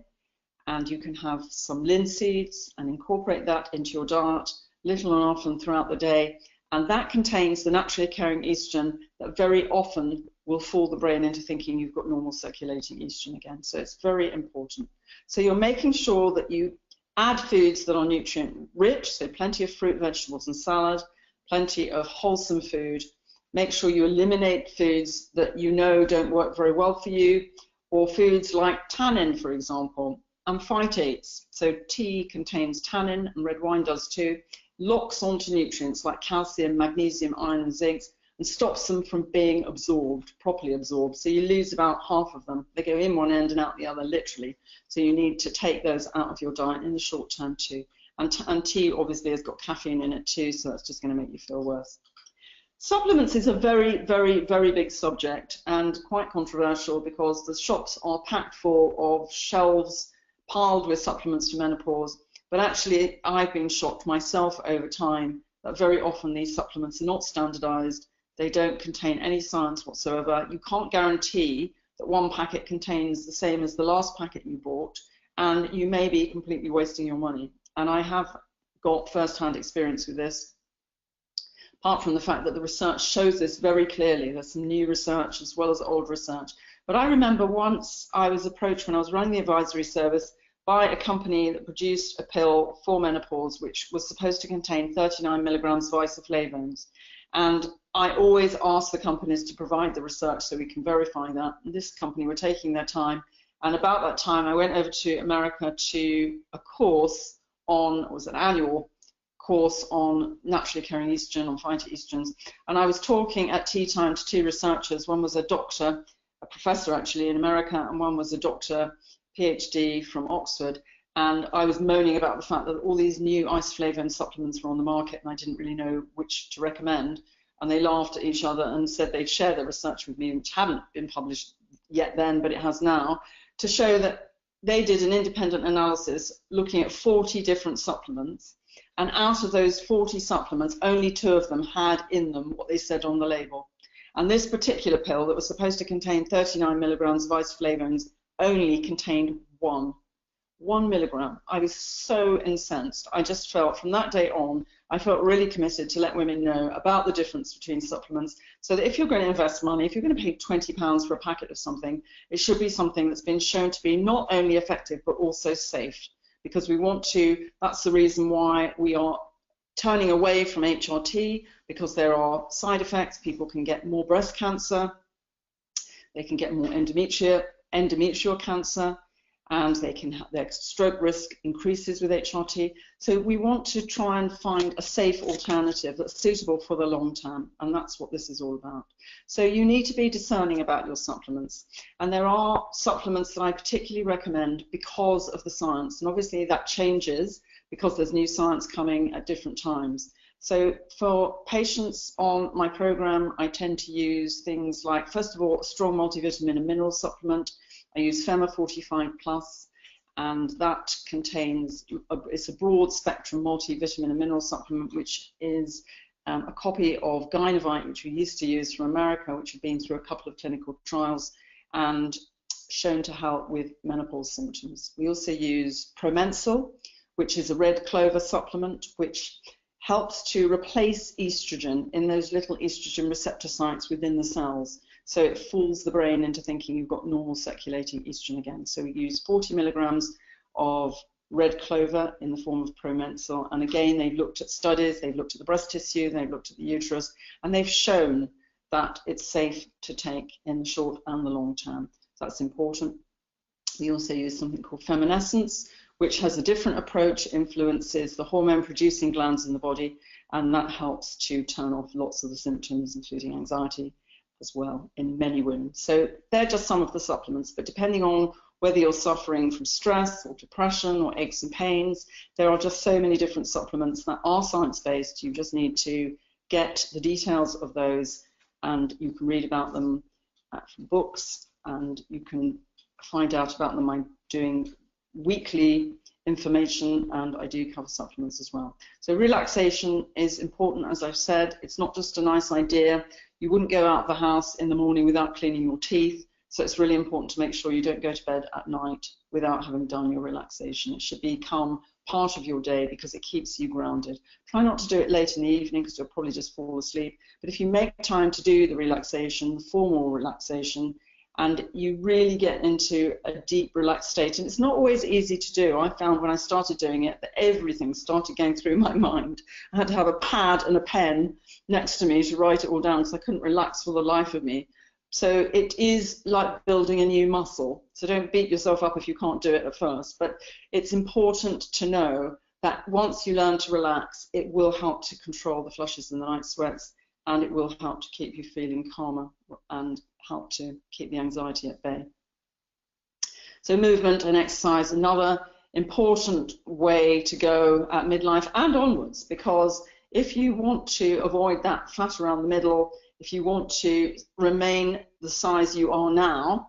and you can have some linseeds and incorporate that into your diet little and often throughout the day. And that contains the naturally occurring estrogen that very often will fool the brain into thinking you've got normal circulating estrogen again. So it's very important. So you're making sure that you add foods that are nutrient rich, so plenty of fruit, vegetables and salad, plenty of wholesome food. Make sure you eliminate foods that you know don't work very well for you, or foods like tannin, for example, and phytates. So tea contains tannin, and red wine does too. Locks onto nutrients like calcium, magnesium, iron and zinc, and stops them from being absorbed, properly absorbed. So you lose about half of them. They go in one end and out the other, literally. So you need to take those out of your diet in the short term too. And tea obviously has got caffeine in it too, so that's just going to make you feel worse. Supplements is a very, very, very big subject and quite controversial, because the shops are packed full of shelves piled with supplements for menopause. But actually, I've been shocked myself over time that very often these supplements are not standardized. They don't contain any science whatsoever. You can't guarantee that one packet contains the same as the last packet you bought, and you may be completely wasting your money. And I have got first-hand experience with this, apart from the fact that the research shows this very clearly. There's some new research as well as old research. But I remember once I was approached when I was running the advisory service by a company that produced a pill for menopause, which was supposed to contain 39 milligrams of isoflavones. And I always ask the companies to provide the research so we can verify that. And this company were taking their time. And about that time, I went over to America to a course on, it was an annual course on naturally occurring estrogen, on phytoestrogens. And I was talking at tea time to two researchers. One was a doctor, a professor actually in America, and one was a doctor, PhD from Oxford. And I was moaning about the fact that all these new isoflavone supplements were on the market, and I didn't really know which to recommend. And they laughed at each other and said they'd share their research with me, which hadn't been published yet then, but it has now, to show that they did an independent analysis looking at 40 different supplements. And out of those 40 supplements, only 2 of them had in them what they said on the label. And this particular pill that was supposed to contain 39 milligrams of isoflavones only contained 1 milligram. I was so incensed. I just felt from that day on, I felt really committed to let women know about the difference between supplements, so that if you're going to invest money, if you're going to pay £20 for a packet of something, it should be something that's been shown to be not only effective but also safe. Because we want to, that's the reason why we are turning away from HRT, because there are side effects. People can get more breast cancer, they can get more endometrial cancer, and they can have their stroke risk increases with HRT. So we want to try and find a safe alternative that's suitable for the long term, and that's what this is all about. So you need to be discerning about your supplements, and there are supplements that I particularly recommend because of the science, and obviously that changes because there's new science coming at different times. So for patients on my program, I tend to use things like, first of all, a strong multivitamin and mineral supplement. I use Fema 45 Plus, and that contains, it's a broad spectrum multivitamin and mineral supplement, which is a copy of Gynovite, which we used to use from America, which had been through a couple of clinical trials and shown to help with menopause symptoms. We also use Promensal, which is a red clover supplement, which helps to replace estrogen in those little estrogen receptor sites within the cells. So it fools the brain into thinking you've got normal circulating estrogen again. So we use 40 milligrams of red clover in the form of Promensal. And again, they've looked at studies, they've looked at the breast tissue, they've looked at the uterus, and they've shown that it's safe to take in the short and the long term. So that's important. We also use something called Feminescence, which has a different approach, influences the hormone-producing glands in the body, and that helps to turn off lots of the symptoms, including anxiety as well, in many women. So they're just some of the supplements, but depending on whether you're suffering from stress or depression or aches and pains, there are just so many different supplements that are science-based. You just need to get the details of those, and you can read about them from books, and you can find out about them. I'm doing weekly information, and I do cover supplements as well. So relaxation is important, as I've said. It's not just a nice idea. You wouldn't go out of the house in the morning without cleaning your teeth. So it's really important to make sure you don't go to bed at night without having done your relaxation. It should become part of your day because it keeps you grounded. Try not to do it late in the evening because you'll probably just fall asleep. But if you make time to do the relaxation, the formal relaxation, and you really get into a deep, relaxed state, and it's not always easy to do. I found when I started doing it that everything started going through my mind. I had to have a pad and a pen next to me to write it all down because I couldn't relax for the life of me. So it is like building a new muscle. So don't beat yourself up if you can't do it at first. But it's important to know that once you learn to relax, it will help to control the flushes and the night sweats, and it will help to keep you feeling calmer and help to keep the anxiety at bay. So movement and exercise, another important way to go at midlife and onwards, because if you want to avoid that fat around the middle, if you want to remain the size you are now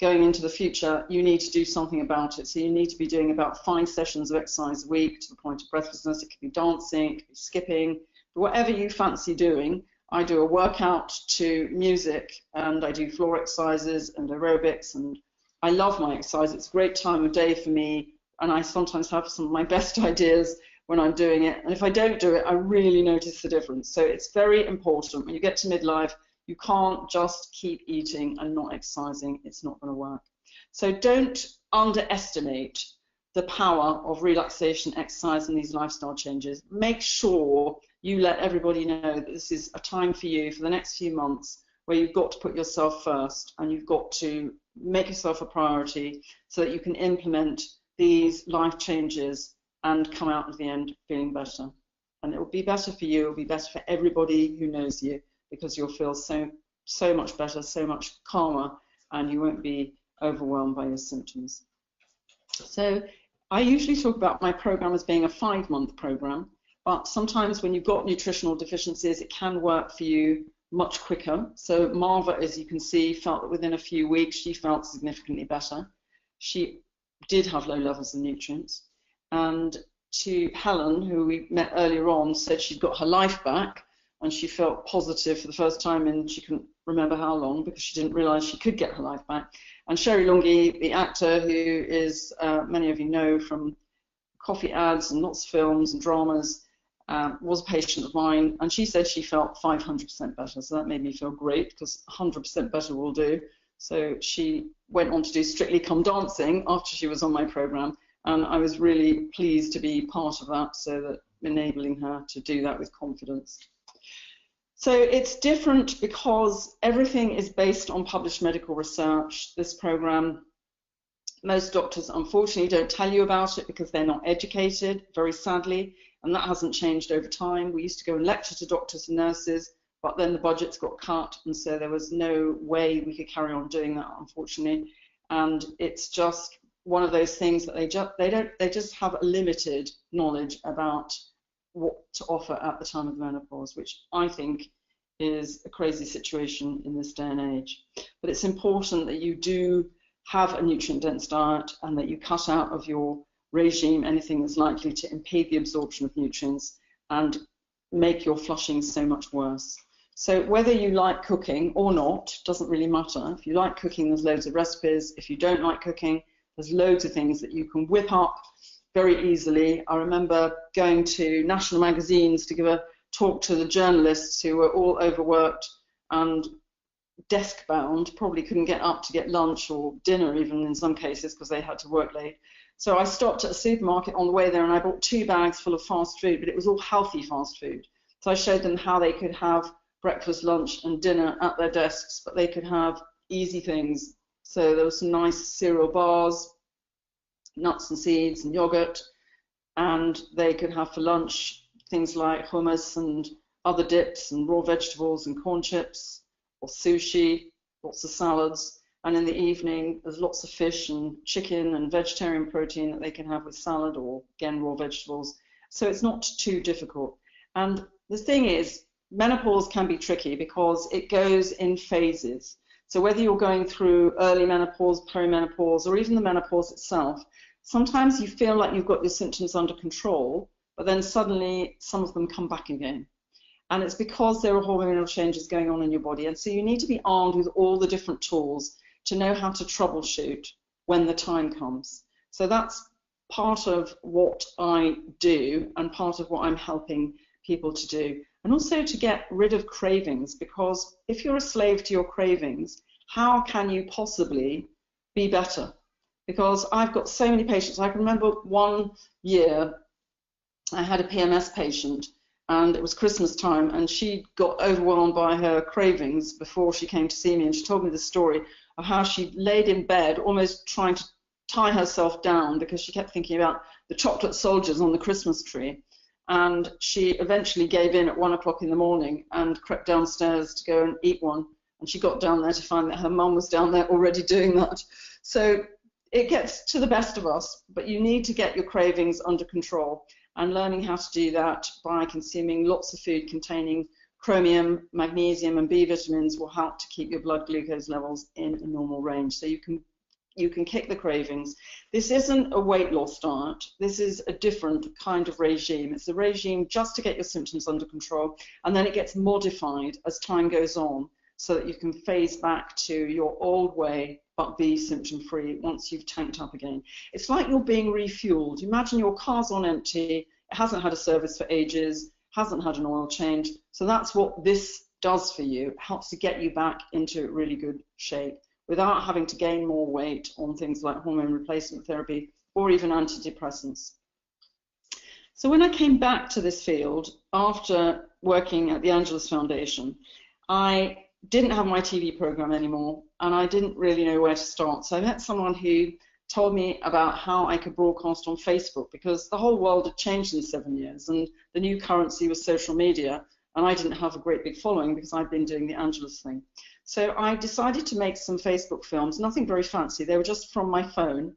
going into the future, you need to do something about it. So you need to be doing about 5 sessions of exercise a week to the point of breathlessness. It could be dancing, it could be skipping, but whatever you fancy doing. I do a workout to music, and I do floor exercises and aerobics, and I love my exercise. It's a great time of day for me, and I sometimes have some of my best ideas when I'm doing it, and if I don't do it, I really notice the difference. So it's very important when you get to midlife, you can't just keep eating and not exercising. It's not going to work. So don't underestimate the power of relaxation, exercise, and these lifestyle changes. Make sure you let everybody know that this is a time for you for the next few months where you've got to put yourself first, and you've got to make yourself a priority so that you can implement these life changes and come out at the end feeling better. And it will be better for you, it will be better for everybody who knows you, because you'll feel so much better, so much calmer, and you won't be overwhelmed by your symptoms. So I usually talk about my program as being a 5-month program, but sometimes when you've got nutritional deficiencies, it can work for you much quicker. So Marva, as you can see, felt that within a few weeks she felt significantly better. She did have low levels of nutrients. And to Helen, who we met earlier on, said she'd got her life back, and she felt positive for the first time in she couldn't remember how long, because she didn't realise she could get her life back. And Sherry Lungi, the actor who is, many of you know from coffee ads and lots of films and dramas, was a patient of mine, and she said she felt 500% better. So that made me feel great, because 100% better will do. So she went on to do Strictly Come Dancing after she was on my program, and I was really pleased to be part of that, so that enabling her to do that with confidence. So it's different because everything is based on published medical research. This program, most doctors unfortunately don't tell you about it because they're not educated, very sadly, and that hasn't changed over time. We used to go and lecture to doctors and nurses, but then the budgets got cut, and so there was no way we could carry on doing that, unfortunately. And it's just one of those things that they just have limited knowledge about what to offer at the time of menopause, which I think is a crazy situation in this day and age. But it's important that you do have a nutrient-dense diet and that you cut out of your regime anything that's likely to impede the absorption of nutrients and make your flushing so much worse. So whether you like cooking or not, doesn't really matter. If you like cooking, there's loads of recipes. If you don't like cooking, there's loads of things that you can whip up very easily. I remember going to national magazines to give a talk to the journalists who were all overworked and desk bound, probably couldn't get up to get lunch or dinner even in some cases because they had to work late. So I stopped at a supermarket on the way there and I bought 2 bags full of fast food, but it was all healthy fast food. So I showed them how they could have breakfast, lunch and dinner at their desks, but they could have easy things. So there were some nice cereal bars, nuts and seeds and yogurt, and they could have for lunch things like hummus and other dips and raw vegetables and corn chips or sushi, lots of salads. And in the evening, there's lots of fish and chicken and vegetarian protein that they can have with salad or, again, raw vegetables. So it's not too difficult. And the thing is, menopause can be tricky because it goes in phases. So whether you're going through early menopause, perimenopause, or even the menopause itself, sometimes you feel like you've got your symptoms under control, but then suddenly some of them come back again. And it's because there are hormonal changes going on in your body. And so you need to be armed with all the different tools to know how to troubleshoot when the time comes. So that's part of what I do and part of what I'm helping people to do. And also to get rid of cravings, because if you're a slave to your cravings, how can you possibly be better? Because I've got so many patients. I can remember one year I had a PMS patient and it was Christmas time and she got overwhelmed by her cravings before she came to see me, and she told me the story of how she laid in bed almost trying to tie herself down because she kept thinking about the chocolate soldiers on the Christmas tree. And she eventually gave in at 1 o'clock in the morning and crept downstairs to go and eat one. And she got down there to find that her mum was down there already doing that. So it gets to the best of us, but you need to get your cravings under control. And learning how to do that by consuming lots of food containing chromium, magnesium, and B vitamins will help to keep your blood glucose levels in a normal range. So you can kick the cravings. This isn't a weight loss diet. This is a different kind of regime. It's a regime just to get your symptoms under control, and then it gets modified as time goes on so that you can phase back to your old way but be symptom-free once you've tanked up again. It's like you're being refueled. Imagine your car's on empty, it hasn't had a service for ages, hasn't had an oil change. So that's what this does for you. It helps to get you back into really good shape without having to gain more weight on things like hormone replacement therapy or even antidepressants. So when I came back to this field after working at the Angelus Foundation, I didn't have my TV program anymore and I didn't really know where to start. So I met someone who told me about how I could broadcast on Facebook, because the whole world had changed in 7 years and the new currency was social media, and I didn't have a great big following because I'd been doing the Angelus thing. So I decided to make some Facebook films, nothing very fancy. They were just from my phone,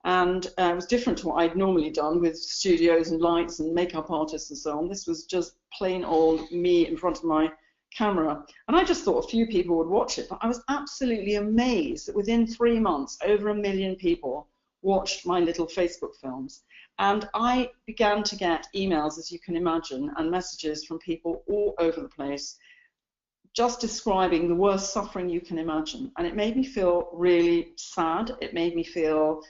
and it was different to what I'd normally done with studios and lights and makeup artists and so on. This was just plain old me in front of my camera, and I just thought a few people would watch it, but I was absolutely amazed that within 3 months over 1 million people watched my little Facebook films. And I began to get emails, as you can imagine, and messages from people all over the place just describing the worst suffering you can imagine. And it made me feel really sad. It made me feel,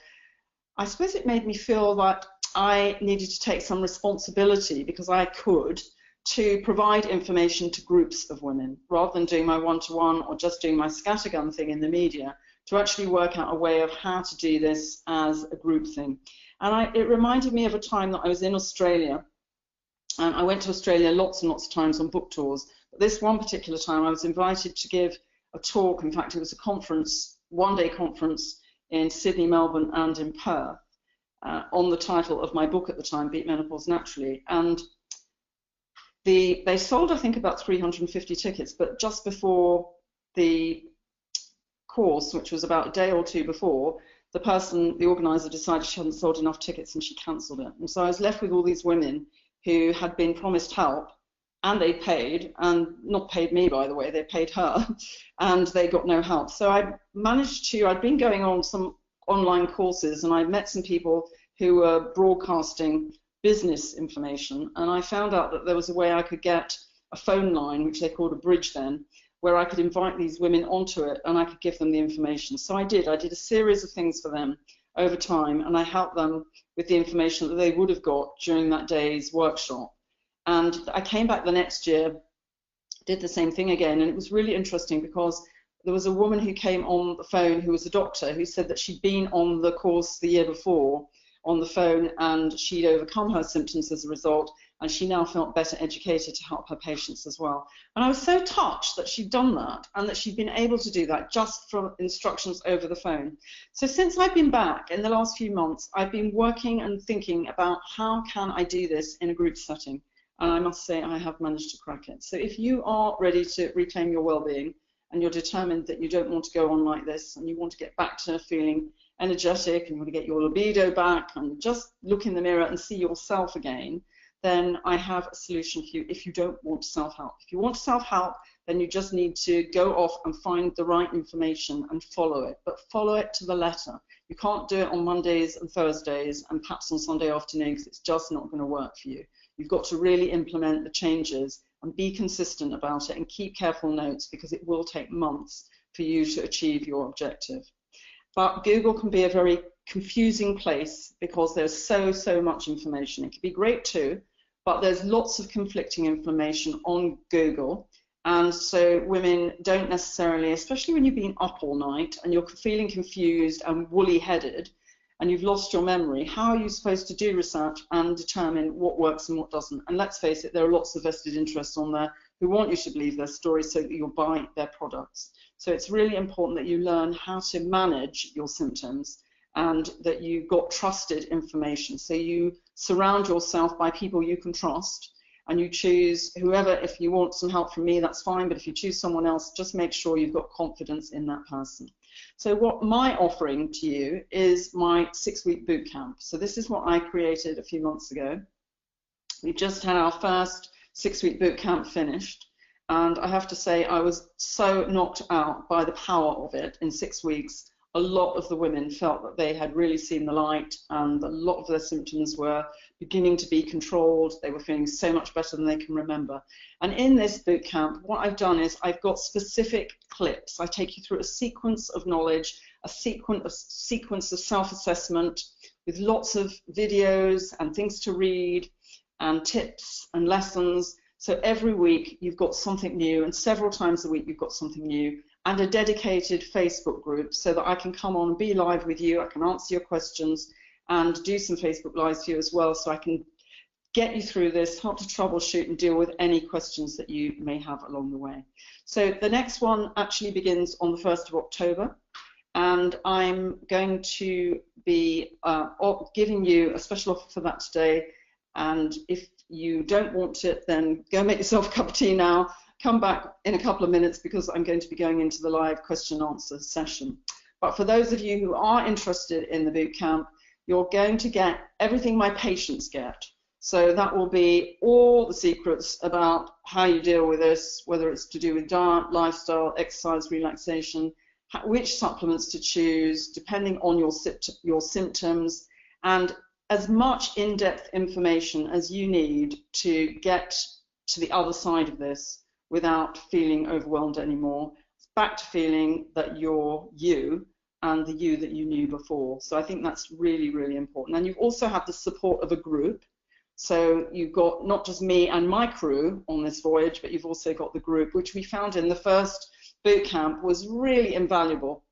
I suppose it made me feel that I needed to take some responsibility, because I could, to provide information to groups of women, rather than doing my one-to-one or just doing my scattergun thing in the media, to actually work out a way of how to do this as a group thing. And it reminded me of a time that I was in Australia, and I went to Australia lots and lots of times on book tours. But this one particular time I was invited to give a talk. In fact, it was a conference, one-day conference in Sydney, Melbourne and in Perth, on the title of my book at the time, Beat Menopause Naturally. And they sold, I think, about 350 tickets, but just before the course, which was about a day or two before, the organizer, decided she hadn't sold enough tickets and she cancelled it. And so I was left with all these women who had been promised help, and they paid, and not paid me, by the way, they paid her, and they got no help. So I managed to, I'd been going on some online courses, and I met some people who were broadcasting business information, and I found out that there was a way I could get a phone line, which they called a bridge then, where I could invite these women onto it and I could give them the information. So I did a series of things for them over time, and I helped them with the information that they would have got during that day's workshop. And I came back the next year, did the same thing again, and it was really interesting because there was a woman who came on the phone who was a doctor who said that she'd been on the course the year before on the phone and she'd overcome her symptoms as a result, and she now felt better educated to help her patients as well. And I was so touched that she'd done that and that she'd been able to do that just from instructions over the phone. So since I've been back in the last few months, I've been working and thinking about how can I do this in a group setting, and I must say I have managed to crack it. So if you are ready to reclaim your well-being and you're determined that you don't want to go on like this and you want to get back to feeling energetic and you want to get your libido back and just look in the mirror and see yourself again, then I have a solution for you if you don't want self-help. If you want self-help, then you just need to go off and find the right information and follow it, but follow it to the letter. You can't do it on Mondays and Thursdays and perhaps on Sunday afternoon because it's just not going to work for you. You've got to really implement the changes and be consistent about it and keep careful notes because it will take months for you to achieve your objective. But Google can be a very confusing place because there's so much information. It can be great too, but there's lots of conflicting information on Google, and so women don't necessarily, especially when you've been up all night and you're feeling confused and woolly-headed and you've lost your memory, how are you supposed to do research and determine what works and what doesn't? And let's face it, there are lots of vested interests on there who want you to believe their stories so that you'll buy their products. So it's really important that you learn how to manage your symptoms and that you've got trusted information. So you surround yourself by people you can trust, and you choose whoever. If you want some help from me, that's fine, but if you choose someone else, just make sure you've got confidence in that person. So what my offering to you is my 6-week boot camp. So this is what I created a few months ago. We've just had our first 6-week boot camp finished, and I have to say I was so knocked out by the power of it. In 6 weeks, a lot of the women felt that they had really seen the light, and a lot of their symptoms were beginning to be controlled. They were feeling so much better than they can remember. And in this boot camp, what I've done is I've got specific clips. I take you through a sequence of knowledge, a sequence of self-assessment with lots of videos and things to read and tips and lessons. So every week you've got something new, and several times a week you've got something new, and a dedicated Facebook group so that I can come on and be live with you. I can answer your questions and do some Facebook Lives for you as well, so I can get you through this, help to troubleshoot and deal with any questions that you may have along the way. So the next one actually begins on the 1st of October, and I'm going to be giving you a special offer for that today. And if you don't want it, then go make yourself a cup of tea now. Come back in a couple of minutes because I'm going to be going into the live question and answer session. But for those of you who are interested in the boot camp, you're going to get everything my patients get. So that will be all the secrets about how you deal with this, whether it's to do with diet, lifestyle, exercise, relaxation, which supplements to choose, depending on your symptoms, and as much in-depth information as you need to get to the other side of this without feeling overwhelmed anymore, back to feeling that you're you and the you that you knew before. So I think that's really, really important. And you've also had the support of a group. So you've got not just me and my crew on this voyage, but you've also got the group, which we found in the first boot camp was really invaluable.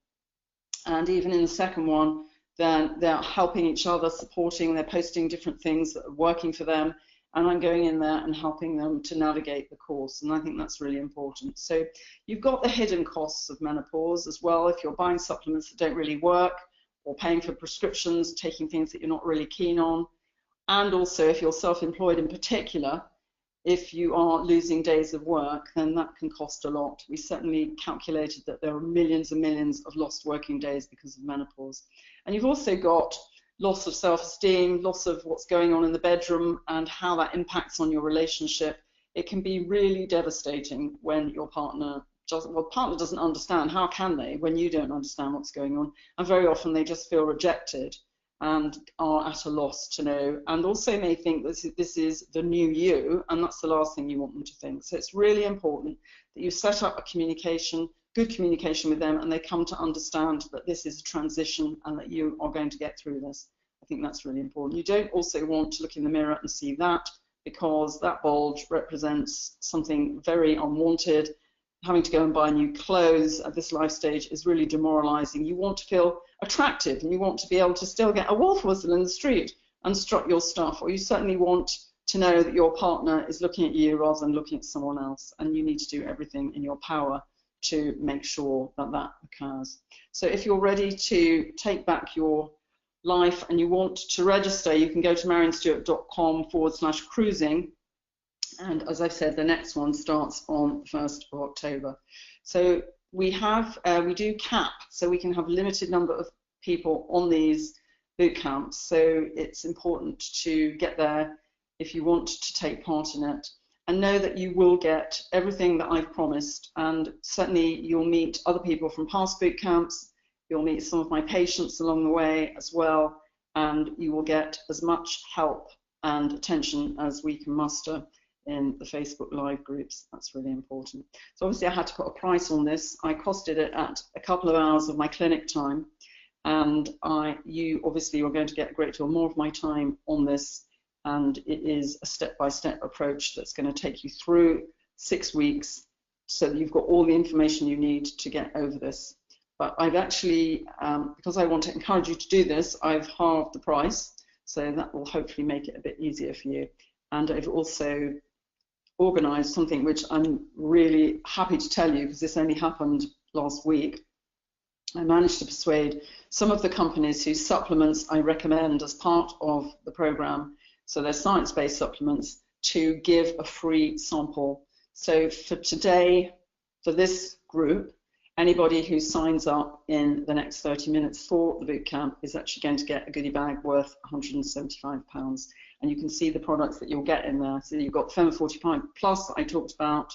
And even in the second one, then they're helping each other, supporting, they're posting different things that are working for them, and I'm going in there and helping them to navigate the course, and I think that's really important. So you've got the hidden costs of menopause as well. If you're buying supplements that don't really work, or paying for prescriptions, taking things that you're not really keen on, and also if you're self-employed in particular, if you are losing days of work, then that can cost a lot. We certainly calculated that there are millions and millions of lost working days because of menopause. And you've also got loss of self-esteem, loss of what's going on in the bedroom, and how that impacts on your relationship. It can be really devastating when your partner doesn't understand. How can they when you don't understand what's going on? And very often they just feel rejected and are at a loss to know, and also may think this is the new you, and that's the last thing you want them to think. So it's really important that you set up a good communication with them, and they come to understand that this is a transition and that you are going to get through this. I think that's really important. You don't also want to look in the mirror and see that, because that bulge represents something very unwanted. Having to go and buy new clothes at this life stage is really demoralizing. You want to feel attractive, and you want to be able to still get a wolf whistle in the street and strut your stuff, or you certainly want to know that your partner is looking at you rather than looking at someone else, and you need to do everything in your power to make sure that that occurs. So if you're ready to take back your life and you want to register, you can go to MaryonStewart.com/cruising. And as I've said, the next one starts on the 1st of October. So we do cap, so we can have a limited number of people on these boot camps. So it's important to get there if you want to take part in it. And know that you will get everything that I've promised. And certainly you'll meet other people from past boot camps. You'll meet some of my patients along the way as well. And you will get as much help and attention as we can muster in the Facebook Live groups. That's really important. So obviously I had to put a price on this. I costed it at a couple of hours of my clinic time, and you obviously are going to get a great deal more of my time on this, and it is a step-by-step approach that's going to take you through 6 weeks so that you've got all the information you need to get over this. But I've actually, because I want to encourage you to do this, I've halved the price, so that will hopefully make it a bit easier for you. And I've also organised something which I'm really happy to tell you, because this only happened last week. I managed to persuade some of the companies whose supplements I recommend as part of the programme, so they're science-based supplements, to give a free sample. So for today, for this group, anybody who signs up in the next 30 minutes for the bootcamp is actually going to get a goodie bag worth £175. And you can see the products that you'll get in there. So you've got Fema 45 Plus that I talked about,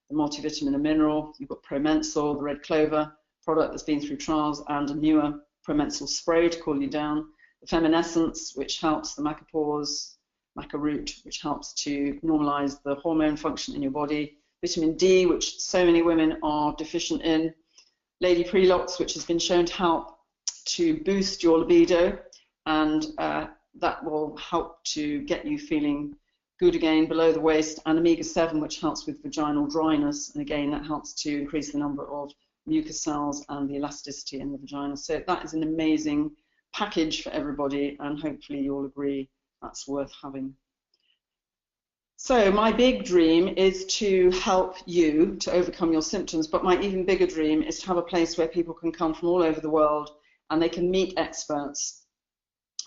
the multivitamin and mineral, you've got Promensal, the red clover product that's been through trials, and a newer Promensal spray to cool you down, the Feminescence, which helps the Menopause, Maca root, which helps to normalize the hormone function in your body, vitamin D, which so many women are deficient in, Lady Prelox, which has been shown to help to boost your libido, and that will help to get you feeling good again below the waist, and omega-7, which helps with vaginal dryness, and again that helps to increase the number of mucus cells and the elasticity in the vagina. So that is an amazing package for everybody, and hopefully you'll agree that's worth having. So my big dream is to help you to overcome your symptoms, but my even bigger dream is to have a place where people can come from all over the world and they can meet experts,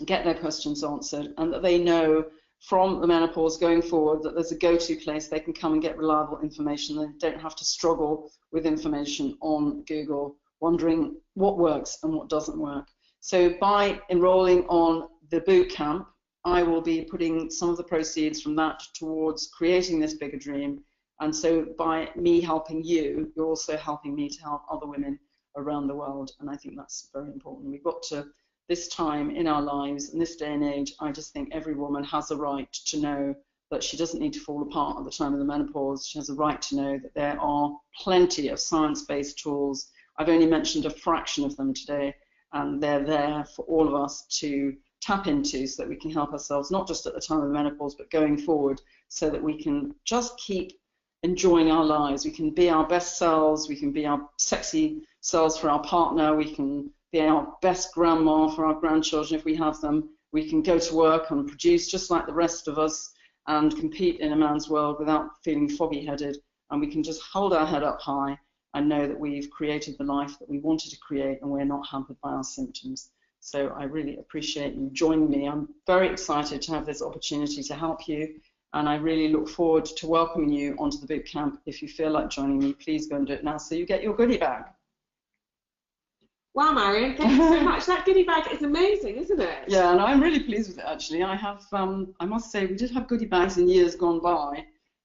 get their questions answered, and that they know from the menopause going forward that there's a go-to place they can come and get reliable information. They don't have to struggle with information on Google, wondering what works and what doesn't work. So by enrolling on the boot camp, I will be putting some of the proceeds from that towards creating this bigger dream. And so by me helping you, you're also helping me to help other women around the world. And I think that's very important. We've got to this time in our lives, in this day and age, I just think every woman has a right to know that she doesn't need to fall apart at the time of the menopause. She has a right to know that there are plenty of science-based tools. I've only mentioned a fraction of them today, and they're there for all of us to tap into so that we can help ourselves, not just at the time of the menopause, but going forward, so that we can just keep enjoying our lives. We can be our best selves, we can be our sexy selves for our partner, we can be our best grandma for our grandchildren if we have them, we can go to work and produce just like the rest of us and compete in a man's world without feeling foggy-headed, and we can just hold our head up high and know that we've created the life that we wanted to create and we're not hampered by our symptoms. So I really appreciate you joining me. I'm very excited to have this opportunity to help you, and I really look forward to welcoming you onto the bootcamp. If you feel like joining me, please go and do it now so you get your goodie bag. Wow, Marion, thank you so much. That goodie bag is amazing, isn't it? Yeah, and I'm really pleased with it, actually. I have, I must say, we did have goodie bags in years gone by,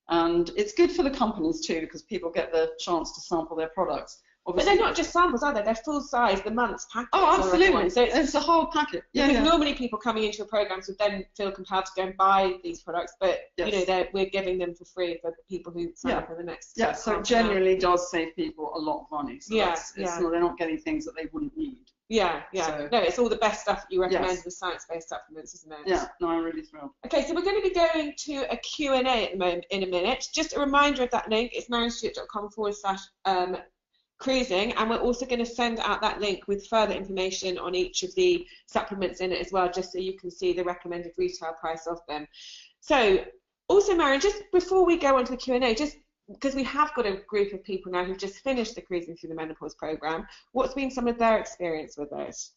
and it's good for the companies too, because people get the chance to sample their products. Obviously, but they're not just samples, are they? They're full size, the month's package. Oh, absolutely. So it's a whole packet. Yeah, because normally people coming into your programs would then feel compelled to go and buy these products, but you know, we're giving them for free for people who sign up for the next. Yeah, so it genuinely does save people a lot of money. So they're not getting things that they wouldn't need. Yeah. So, no, it's all the best stuff that you recommend with science-based supplements, isn't it? Yeah, no, I'm really thrilled. Okay, so we're going to be going to a Q&A at the moment in a minute. Just a reminder of that link. It's MaryonStewart.com/cruising, and we're also going to send out that link with further information on each of the supplements in it as well, just so you can see the recommended retail price of them. So, also, Marion, just before we go on to the Q&A, just because we have got a group of people now who've just finished the Cruising Through the Menopause program, what's been some of their experience with those?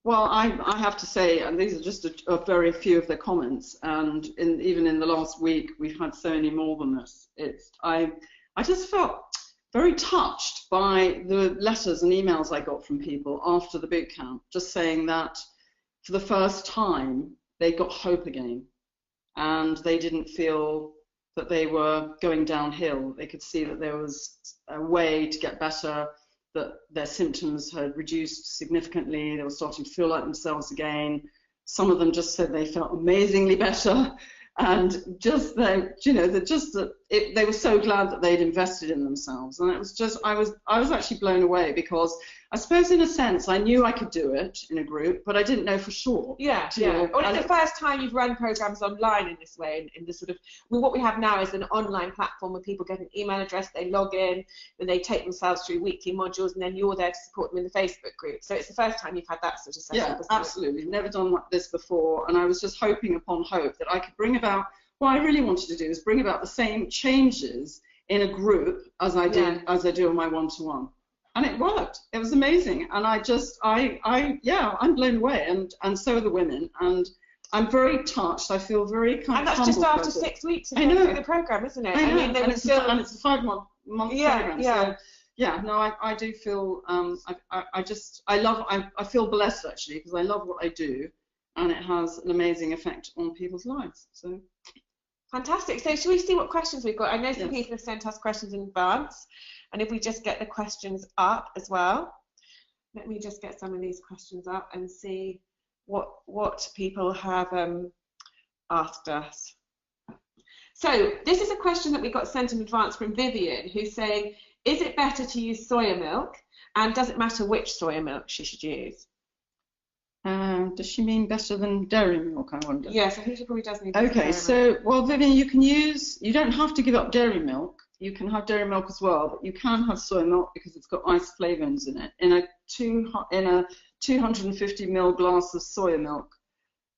Well, I have to say, and these are just a very few of the comments, and even in the last week, we've had so many more than this. I just felt very touched by the letters and emails I got from people after the bootcamp, just saying that for the first time, they got hope again, and they didn't feel that they were going downhill. They could see that there was a way to get better, that their symptoms had reduced significantly. They were starting to feel like themselves again. Some of them just said they felt amazingly better, and just they were so glad that they'd invested in themselves. And it was just, I was actually blown away, because I suppose in a sense I knew I could do it in a group, but I didn't know for sure. Yeah. Well, it's the first time you've run programs online in this way, in the sort of, what we have now is an online platform where people get an email address, they log in, and they take themselves through weekly modules, and then you're there to support them in the Facebook group. So it's the first time you've had that sort of setup. Yeah, absolutely. Never done this before, and I was just hoping upon hope that I could bring about, what I really wanted to do is bring about the same changes in a group as I do on my one-to-one. And it worked. It was amazing. And I'm blown away. And so are the women. And I'm very touched. I feel very kind of humbled. And that's just after 6 weeks of going through the program, isn't it? I know. And it's a 5-month program. Yeah. So, I do feel, I feel blessed, actually, because I love what I do. And it has an amazing effect on people's lives. So. Fantastic. So should we see what questions we've got? I know some people have sent us questions in advance. And if we just get the questions up as well, let me just get some of these questions up and see what people have asked us. So this is a question that we got sent in advance from Vivian, who's saying, is it better to use soya milk, and does it matter which soya milk she should use? Does she mean better than dairy milk, I wonder? Yes, I think she probably does need Okay, so, well, Vivian, you don't have to give up dairy milk. You can have dairy milk as well, but you can have soy milk because it's got isoflavones in it. In a 250 ml glass of soya milk,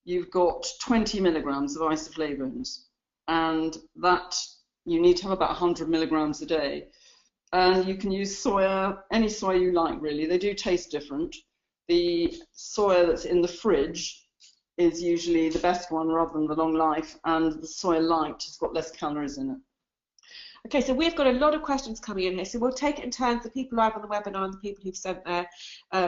you've got 20 milligrams of isoflavones, and that you need to have about 100 milligrams a day. And you can use soya, any soya you like, really. They do taste different. The soya that's in the fridge is usually the best one rather than the long life, and the soya light has got less calories in it. Okay, so we've got a lot of questions coming in here, so we'll take it in turns, the people live on the webinar and the people who've sent their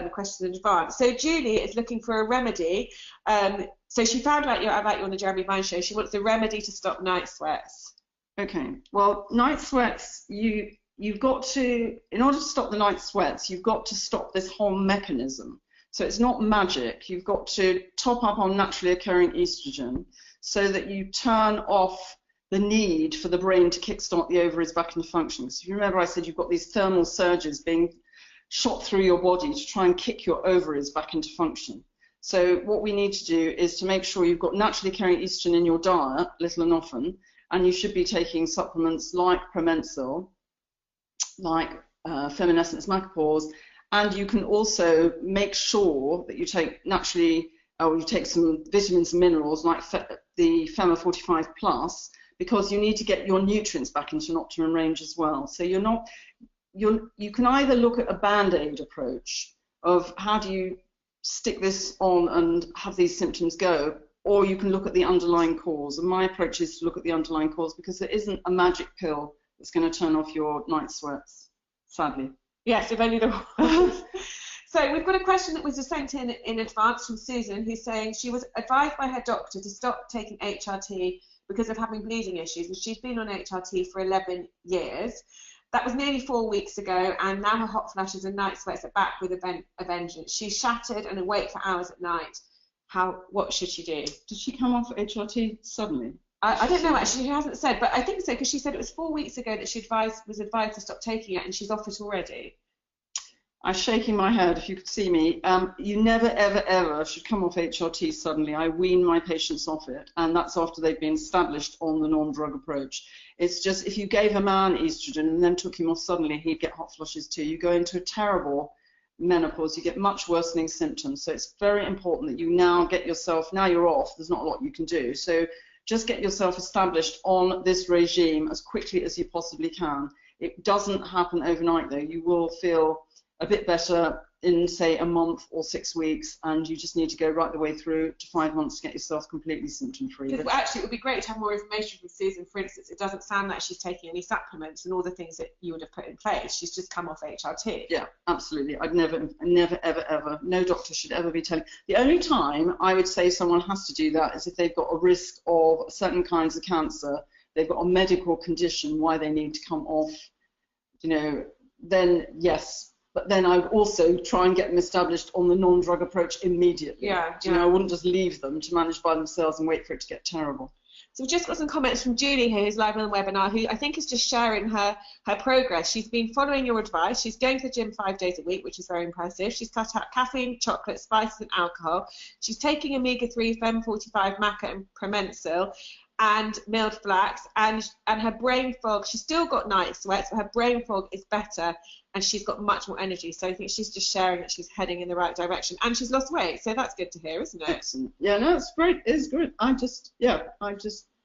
questions in advance. So Julie is looking for a remedy. So she found out about you on the Jeremy Vine show. She wants a remedy to stop night sweats. Okay, well, night sweats, you've got to, in order to stop the night sweats, you've got to stop this whole mechanism. So it's not magic. You've got to top up on naturally occurring estrogen so that you turn off the need for the brain to kickstart the ovaries back into function. So if you remember, I said you've got these thermal surges being shot through your body to try and kick your ovaries back into function. So what we need to do is to make sure you've got naturally occurring estrogen in your diet, little and often, and you should be taking supplements like Promensil, like Feminescence Menopause, and you can also make sure that you take you take some vitamins and minerals like the Fema 45 Plus, because you need to get your nutrients back into an optimum range as well. So you can either look at a band-aid approach of how do you stick this on and have these symptoms go, or you can look at the underlying cause. And my approach is to look at the underlying cause, because there isn't a magic pill that's going to turn off your night sweats, sadly. Yes, if only there was. So we've got a question that was sent in advance from Susan, who's saying she was advised by her doctor to stop taking HRT because of having bleeding issues, and she's been on HRT for 11 years. That was nearly 4 weeks ago, and now her hot flashes and night sweats are back with a vengeance. She's shattered and awake for hours at night. What should she do? Did she come off HRT suddenly? I don't know, actually. She hasn't said, but I think so, because she said it was 4 weeks ago that she was advised to stop taking it, and she's off it already. I'm shaking my head, if you could see me. You never, ever, ever should come off HRT suddenly. I wean my patients off it, and that's after they've been established on the non-drug approach. It's just, if you gave a man estrogen and then took him off suddenly, he'd get hot flushes too. You go into a terrible menopause, you get much worsening symptoms. So it's very important that you now get yourself, now you're off, there's not a lot you can do. So just get yourself established on this regime as quickly as you possibly can. It doesn't happen overnight though. You will feel a bit better in, say, a month or 6 weeks, and you just need to go right the way through to 5 months to get yourself completely symptom-free. Because actually, it would be great to have more information from Susan. For instance, it doesn't sound like she's taking any supplements and all the things that you would have put in place. She's just come off HRT. Yeah, absolutely. I'd never, ever, ever, no doctor should ever be telling. The only time I would say someone has to do that is if they've got a risk of certain kinds of cancer, they've got a medical condition why they need to come off, then yes. But then I would also try and get them established on the non-drug approach immediately. Yeah. I wouldn't just leave them to manage by themselves and wait for it to get terrible. So we've just got some comments from Julie here, who's live on the webinar, who I think is just sharing her progress. She's been following your advice. She's going to the gym 5 days a week, which is very impressive. She's cut out caffeine, chocolate, spices, and alcohol. She's taking omega-3, Fem45, maca, and promensal, and milled flax, and her brain fog, she's still got night sweats, but her brain fog is better, and she's got much more energy. So I think she's just sharing that she's heading in the right direction, and she's lost weight. So that's good to hear, isn't it? Excellent. Yeah, no, it's great. It's good.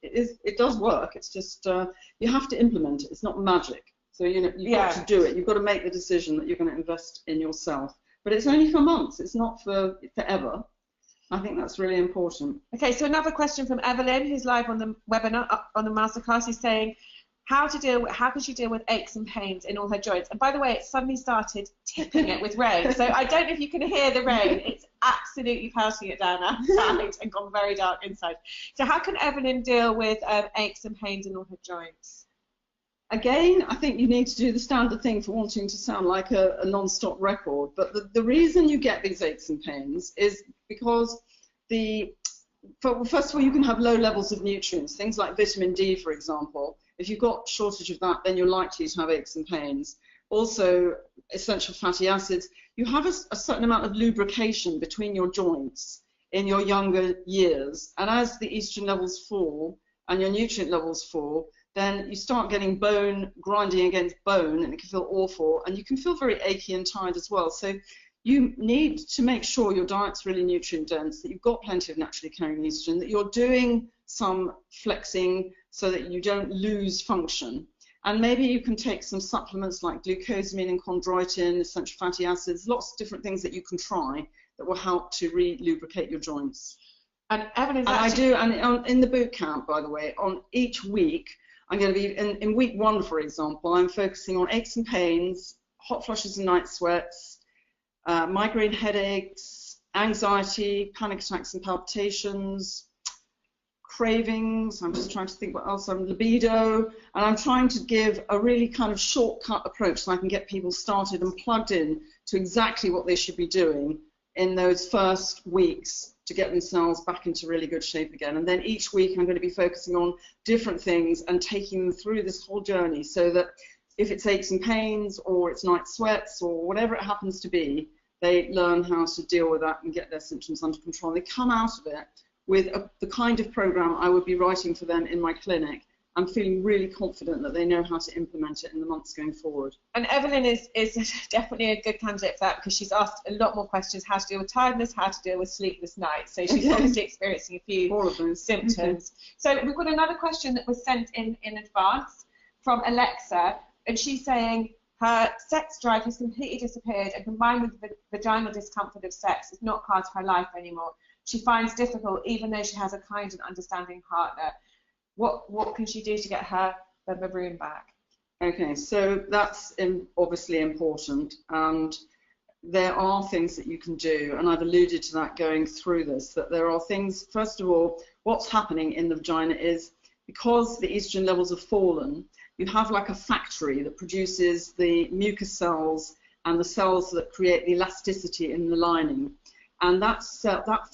It does work. It's just you have to implement it. It's not magic. So you've got to do it. You've got to make the decision that you're going to invest in yourself. But it's only for months. It's not for forever. I think that's really important. Okay, so another question from Evelyn, who's live on the webinar, on the masterclass, is saying, how can she deal with aches and pains in all her joints? And by the way, it suddenly started tipping it with rain. So I don't know if you can hear the rain. It's absolutely pelting it down outside and gone very dark inside. So how can Evelyn deal with aches and pains in all her joints? Again, I think you need to do the standard thing for wanting to sound like a non-stop record. But the reason you get these aches and pains is because first of all, you can have low levels of nutrients, things like vitamin D, for example. If you've got shortage of that, then you're likely to have aches and pains. Also, essential fatty acids. You have a certain amount of lubrication between your joints in your younger years. And as the estrogen levels fall and your nutrient levels fall, then you start getting bone grinding against bone, and it can feel awful, and you can feel very achy and tired as well. So you need to make sure your diet's really nutrient dense, that you've got plenty of naturally occurring estrogen, that you're doing some flexing so that you don't lose function. And maybe you can take some supplements like glucosamine and chondroitin, essential fatty acids, lots of different things that you can try that will help to re-lubricate your joints. And Evelyn, in the boot camp, by the way, on each week, I'm going to be, in week 1, for example, I'm focusing on aches and pains, hot flushes and night sweats, migraine headaches, anxiety, panic attacks and palpitations, cravings, I'm just trying to think what else, libido, and I'm trying to give a really kind of shortcut approach so I can get people started and plugged in to exactly what they should be doing in those first weeks to get themselves back into really good shape again. And then each week I'm going to be focusing on different things and taking them through this whole journey so that if it's aches and pains or it's night sweats or whatever it happens to be, they learn how to deal with that and get their symptoms under control. They come out of it with the kind of program I would be writing for them in my clinic. I'm feeling really confident that they know how to implement it in the months going forward. And Evelyn is definitely a good candidate for that, because she's asked a lot more questions: how to deal with tiredness, how to deal with sleepless nights. So she's obviously experiencing a few all of those symptoms. So we've got another question that was sent in advance from Alexa, and she's saying her sex drive has completely disappeared, and combined with the vaginal discomfort of sex, is not part of her life anymore. She finds difficult even though she has a kind and understanding partner. What can she do to get her room back? Okay, so that's obviously important, and there are things that you can do, and I've alluded to that going through this, that there are things, first of all, what's happening in the vagina is because the estrogen levels have fallen, you have like a factory that produces the mucus cells and the cells that create the elasticity in the lining. And that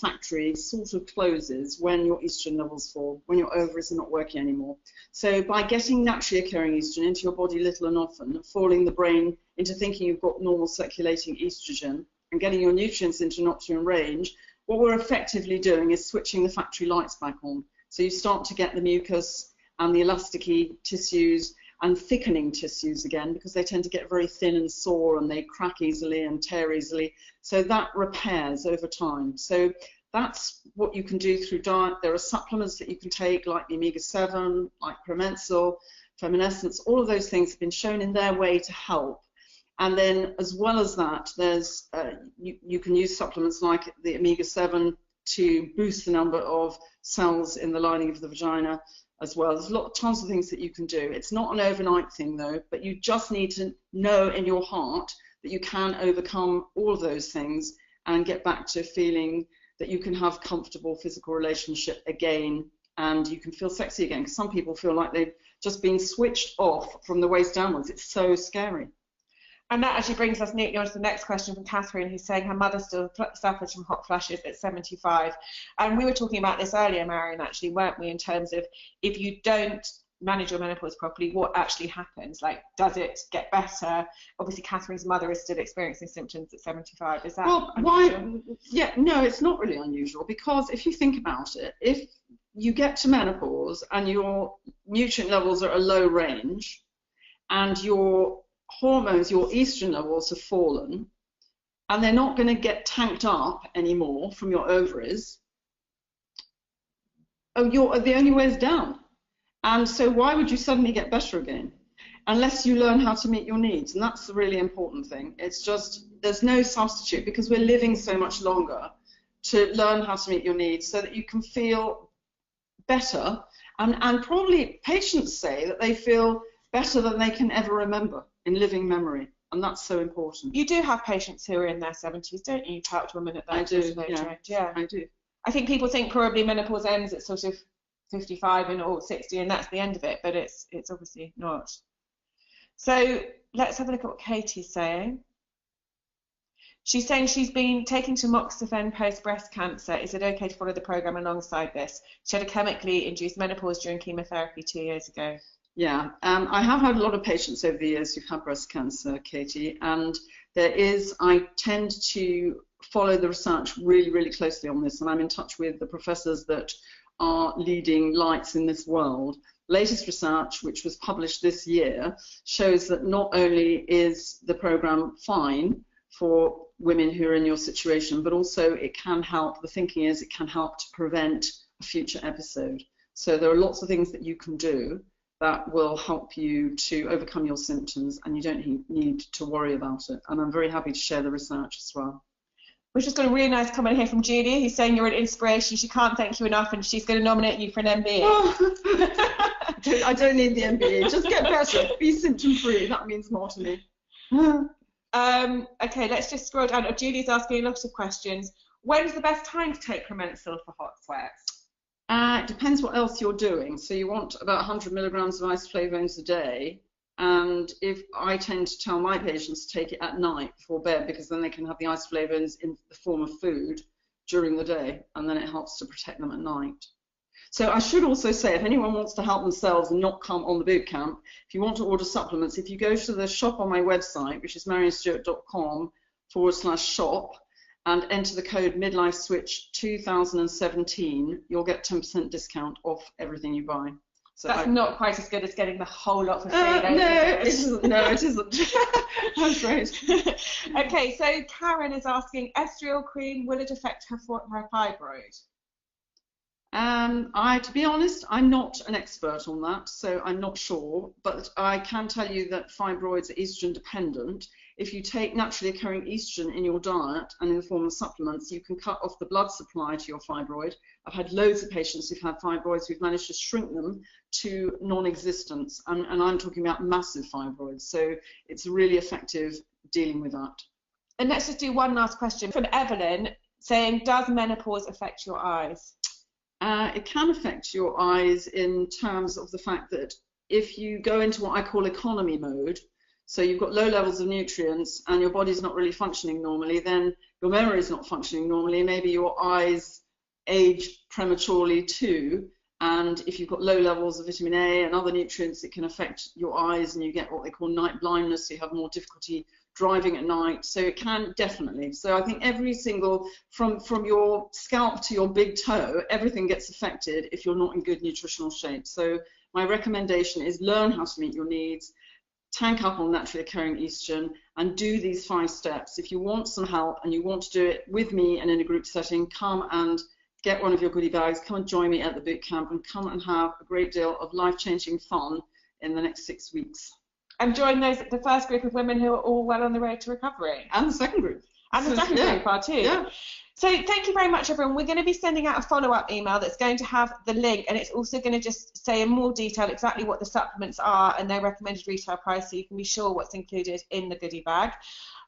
factory sort of closes when your estrogen levels fall, when your ovaries are not working anymore. So by getting naturally occurring estrogen into your body little and often, falling the brain into thinking you've got normal circulating estrogen, and getting your nutrients into an optimum range, what we're effectively doing is switching the factory lights back on. So you start to get the mucus and the elasticy tissues and thickening tissues again, because they tend to get very thin and sore and they crack easily and tear easily. So that repairs over time. So that's what you can do through diet. There are supplements that you can take, like the omega-7, like Promensil, Feminescence. All of those things have been shown in their way to help. And then, as well as that, there's you can use supplements like the omega-7 to boost the number of cells in the lining of the vagina as well. There's tons of things that you can do. It's not an overnight thing though, but you just need to know in your heart that you can overcome all of those things and get back to feeling that you can have comfortable physical relationship again, and you can feel sexy again, because some people feel like they've just been switched off from the waist downwards. It's so scary. And that actually brings us neatly on to the next question from Catherine, who's saying her mother still suffers from hot flushes at 75. And we were talking about this earlier, Marion, actually, weren't we, in terms of if you don't manage your menopause properly, what actually happens? Like, does it get better? Obviously, Catherine's mother is still experiencing symptoms at 75. Is that unusual? Why? Yeah, no, it's not really unusual, because if you think about it, if you get to menopause and your nutrient levels are at a low range and your hormones, your estrogen levels have fallen, and they're not going to get tanked up anymore from your ovaries, the only way is down. And so why would you suddenly get better again? Unless you learn how to meet your needs. And that's the really important thing. It's just, there's no substitute, because we're living so much longer, to learn how to meet your needs so that you can feel better. And probably patients say that they feel better than they can ever remember in living memory, and that's so important. You do have patients who are in their 70s, don't you? You talk to women at that. I do, yeah. I do. I think people think probably menopause ends at sort of 55 or 60, and that's the end of it, but it's obviously not. So let's have a look at what Katie's saying. She's saying she's been taking tamoxifen post-breast cancer. Is it okay to follow the program alongside this? She had a chemically induced menopause during chemotherapy 2 years ago. Yeah, I have had a lot of patients over the years who've had breast cancer, Katie, and I tend to follow the research really, really closely on this, and I'm in touch with the professors that are leading lights in this world. Latest research, which was published this year, shows that not only is the program fine for women who are in your situation, but also it can help, the thinking is it can help to prevent a future episode. So there are lots of things that you can do that will help you to overcome your symptoms, and you don't need to worry about it. And I'm very happy to share the research as well. We've just got a really nice comment here from Julia, who's saying you're an inspiration. She can't thank you enough, and she's going to nominate you for an MBA. Oh. I don't need the MBA. Just get better. Be symptom-free. That means more to me. Okay, let's just scroll down. Julia's asking a lot of questions. When's the best time to take Promensil for hot sweats? It depends what else you're doing. So you want about 100 milligrams of isoflavones a day. And if I tend to tell my patients to take it at night before bed, because then they can have the isoflavones in the form of food during the day, and then it helps to protect them at night. So I should also say, if anyone wants to help themselves and not come on the bootcamp, if you want to order supplements, if you go to the shop on my website, which is MaryonStewart.com/shop, and enter the code Midlife Switch 2017, you'll get 10% discount off everything you buy. So that's not quite as good as getting the whole lot for free, though. No, it isn't. No, it isn't. That's great. Okay, so Karen is asking, estriol cream, will it affect her fibroid? To be honest, I'm not an expert on that, so I'm not sure, but I can tell you that fibroids are estrogen dependent. If you take naturally occurring estrogen in your diet and in the form of supplements, you can cut off the blood supply to your fibroid. I've had loads of patients who've had fibroids who've managed to shrink them to non-existence, and I'm talking about massive fibroids, so it's really effective dealing with that. And let's just do one last question from Evelyn saying, does menopause affect your eyes? It can affect your eyes in terms of the fact that if you go into what I call economy mode, so you've got low levels of nutrients and your body's not really functioning normally, then your memory is not functioning normally, maybe your eyes age prematurely too, and if you've got low levels of vitamin A and other nutrients, it can affect your eyes and you get what they call night blindness, so you have more difficulty driving at night. So it can definitely. So I think every single, from your scalp to your big toe, everything gets affected if you're not in good nutritional shape. So my recommendation is learn how to meet your needs, tank up on naturally occurring estrogen, and do these 5 steps. If you want some help and you want to do it with me and in a group setting, come and get one of your goodie bags, come and join me at the bootcamp, and come and have a great deal of life-changing fun in the next 6 weeks. And join the first group of women who are all well on the road to recovery. And the second group. And the second group are too. Yeah. So thank you very much, everyone. We're going to be sending out a follow-up email that's going to have the link, and it's also going to just say in more detail exactly what the supplements are and their recommended retail price, so you can be sure what's included in the goodie bag.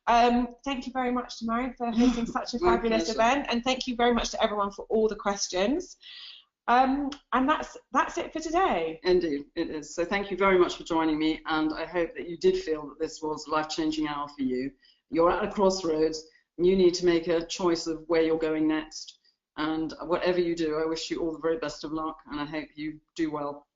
Thank you very much to Marion for hosting such a fabulous event, and thank you very much to everyone for all the questions. And that's it for today. Indeed, it is. So thank you very much for joining me, and I hope that you did feel that this was a life-changing hour for you. You're at a crossroads, and you need to make a choice of where you're going next. And whatever you do, I wish you all the very best of luck, and I hope you do well.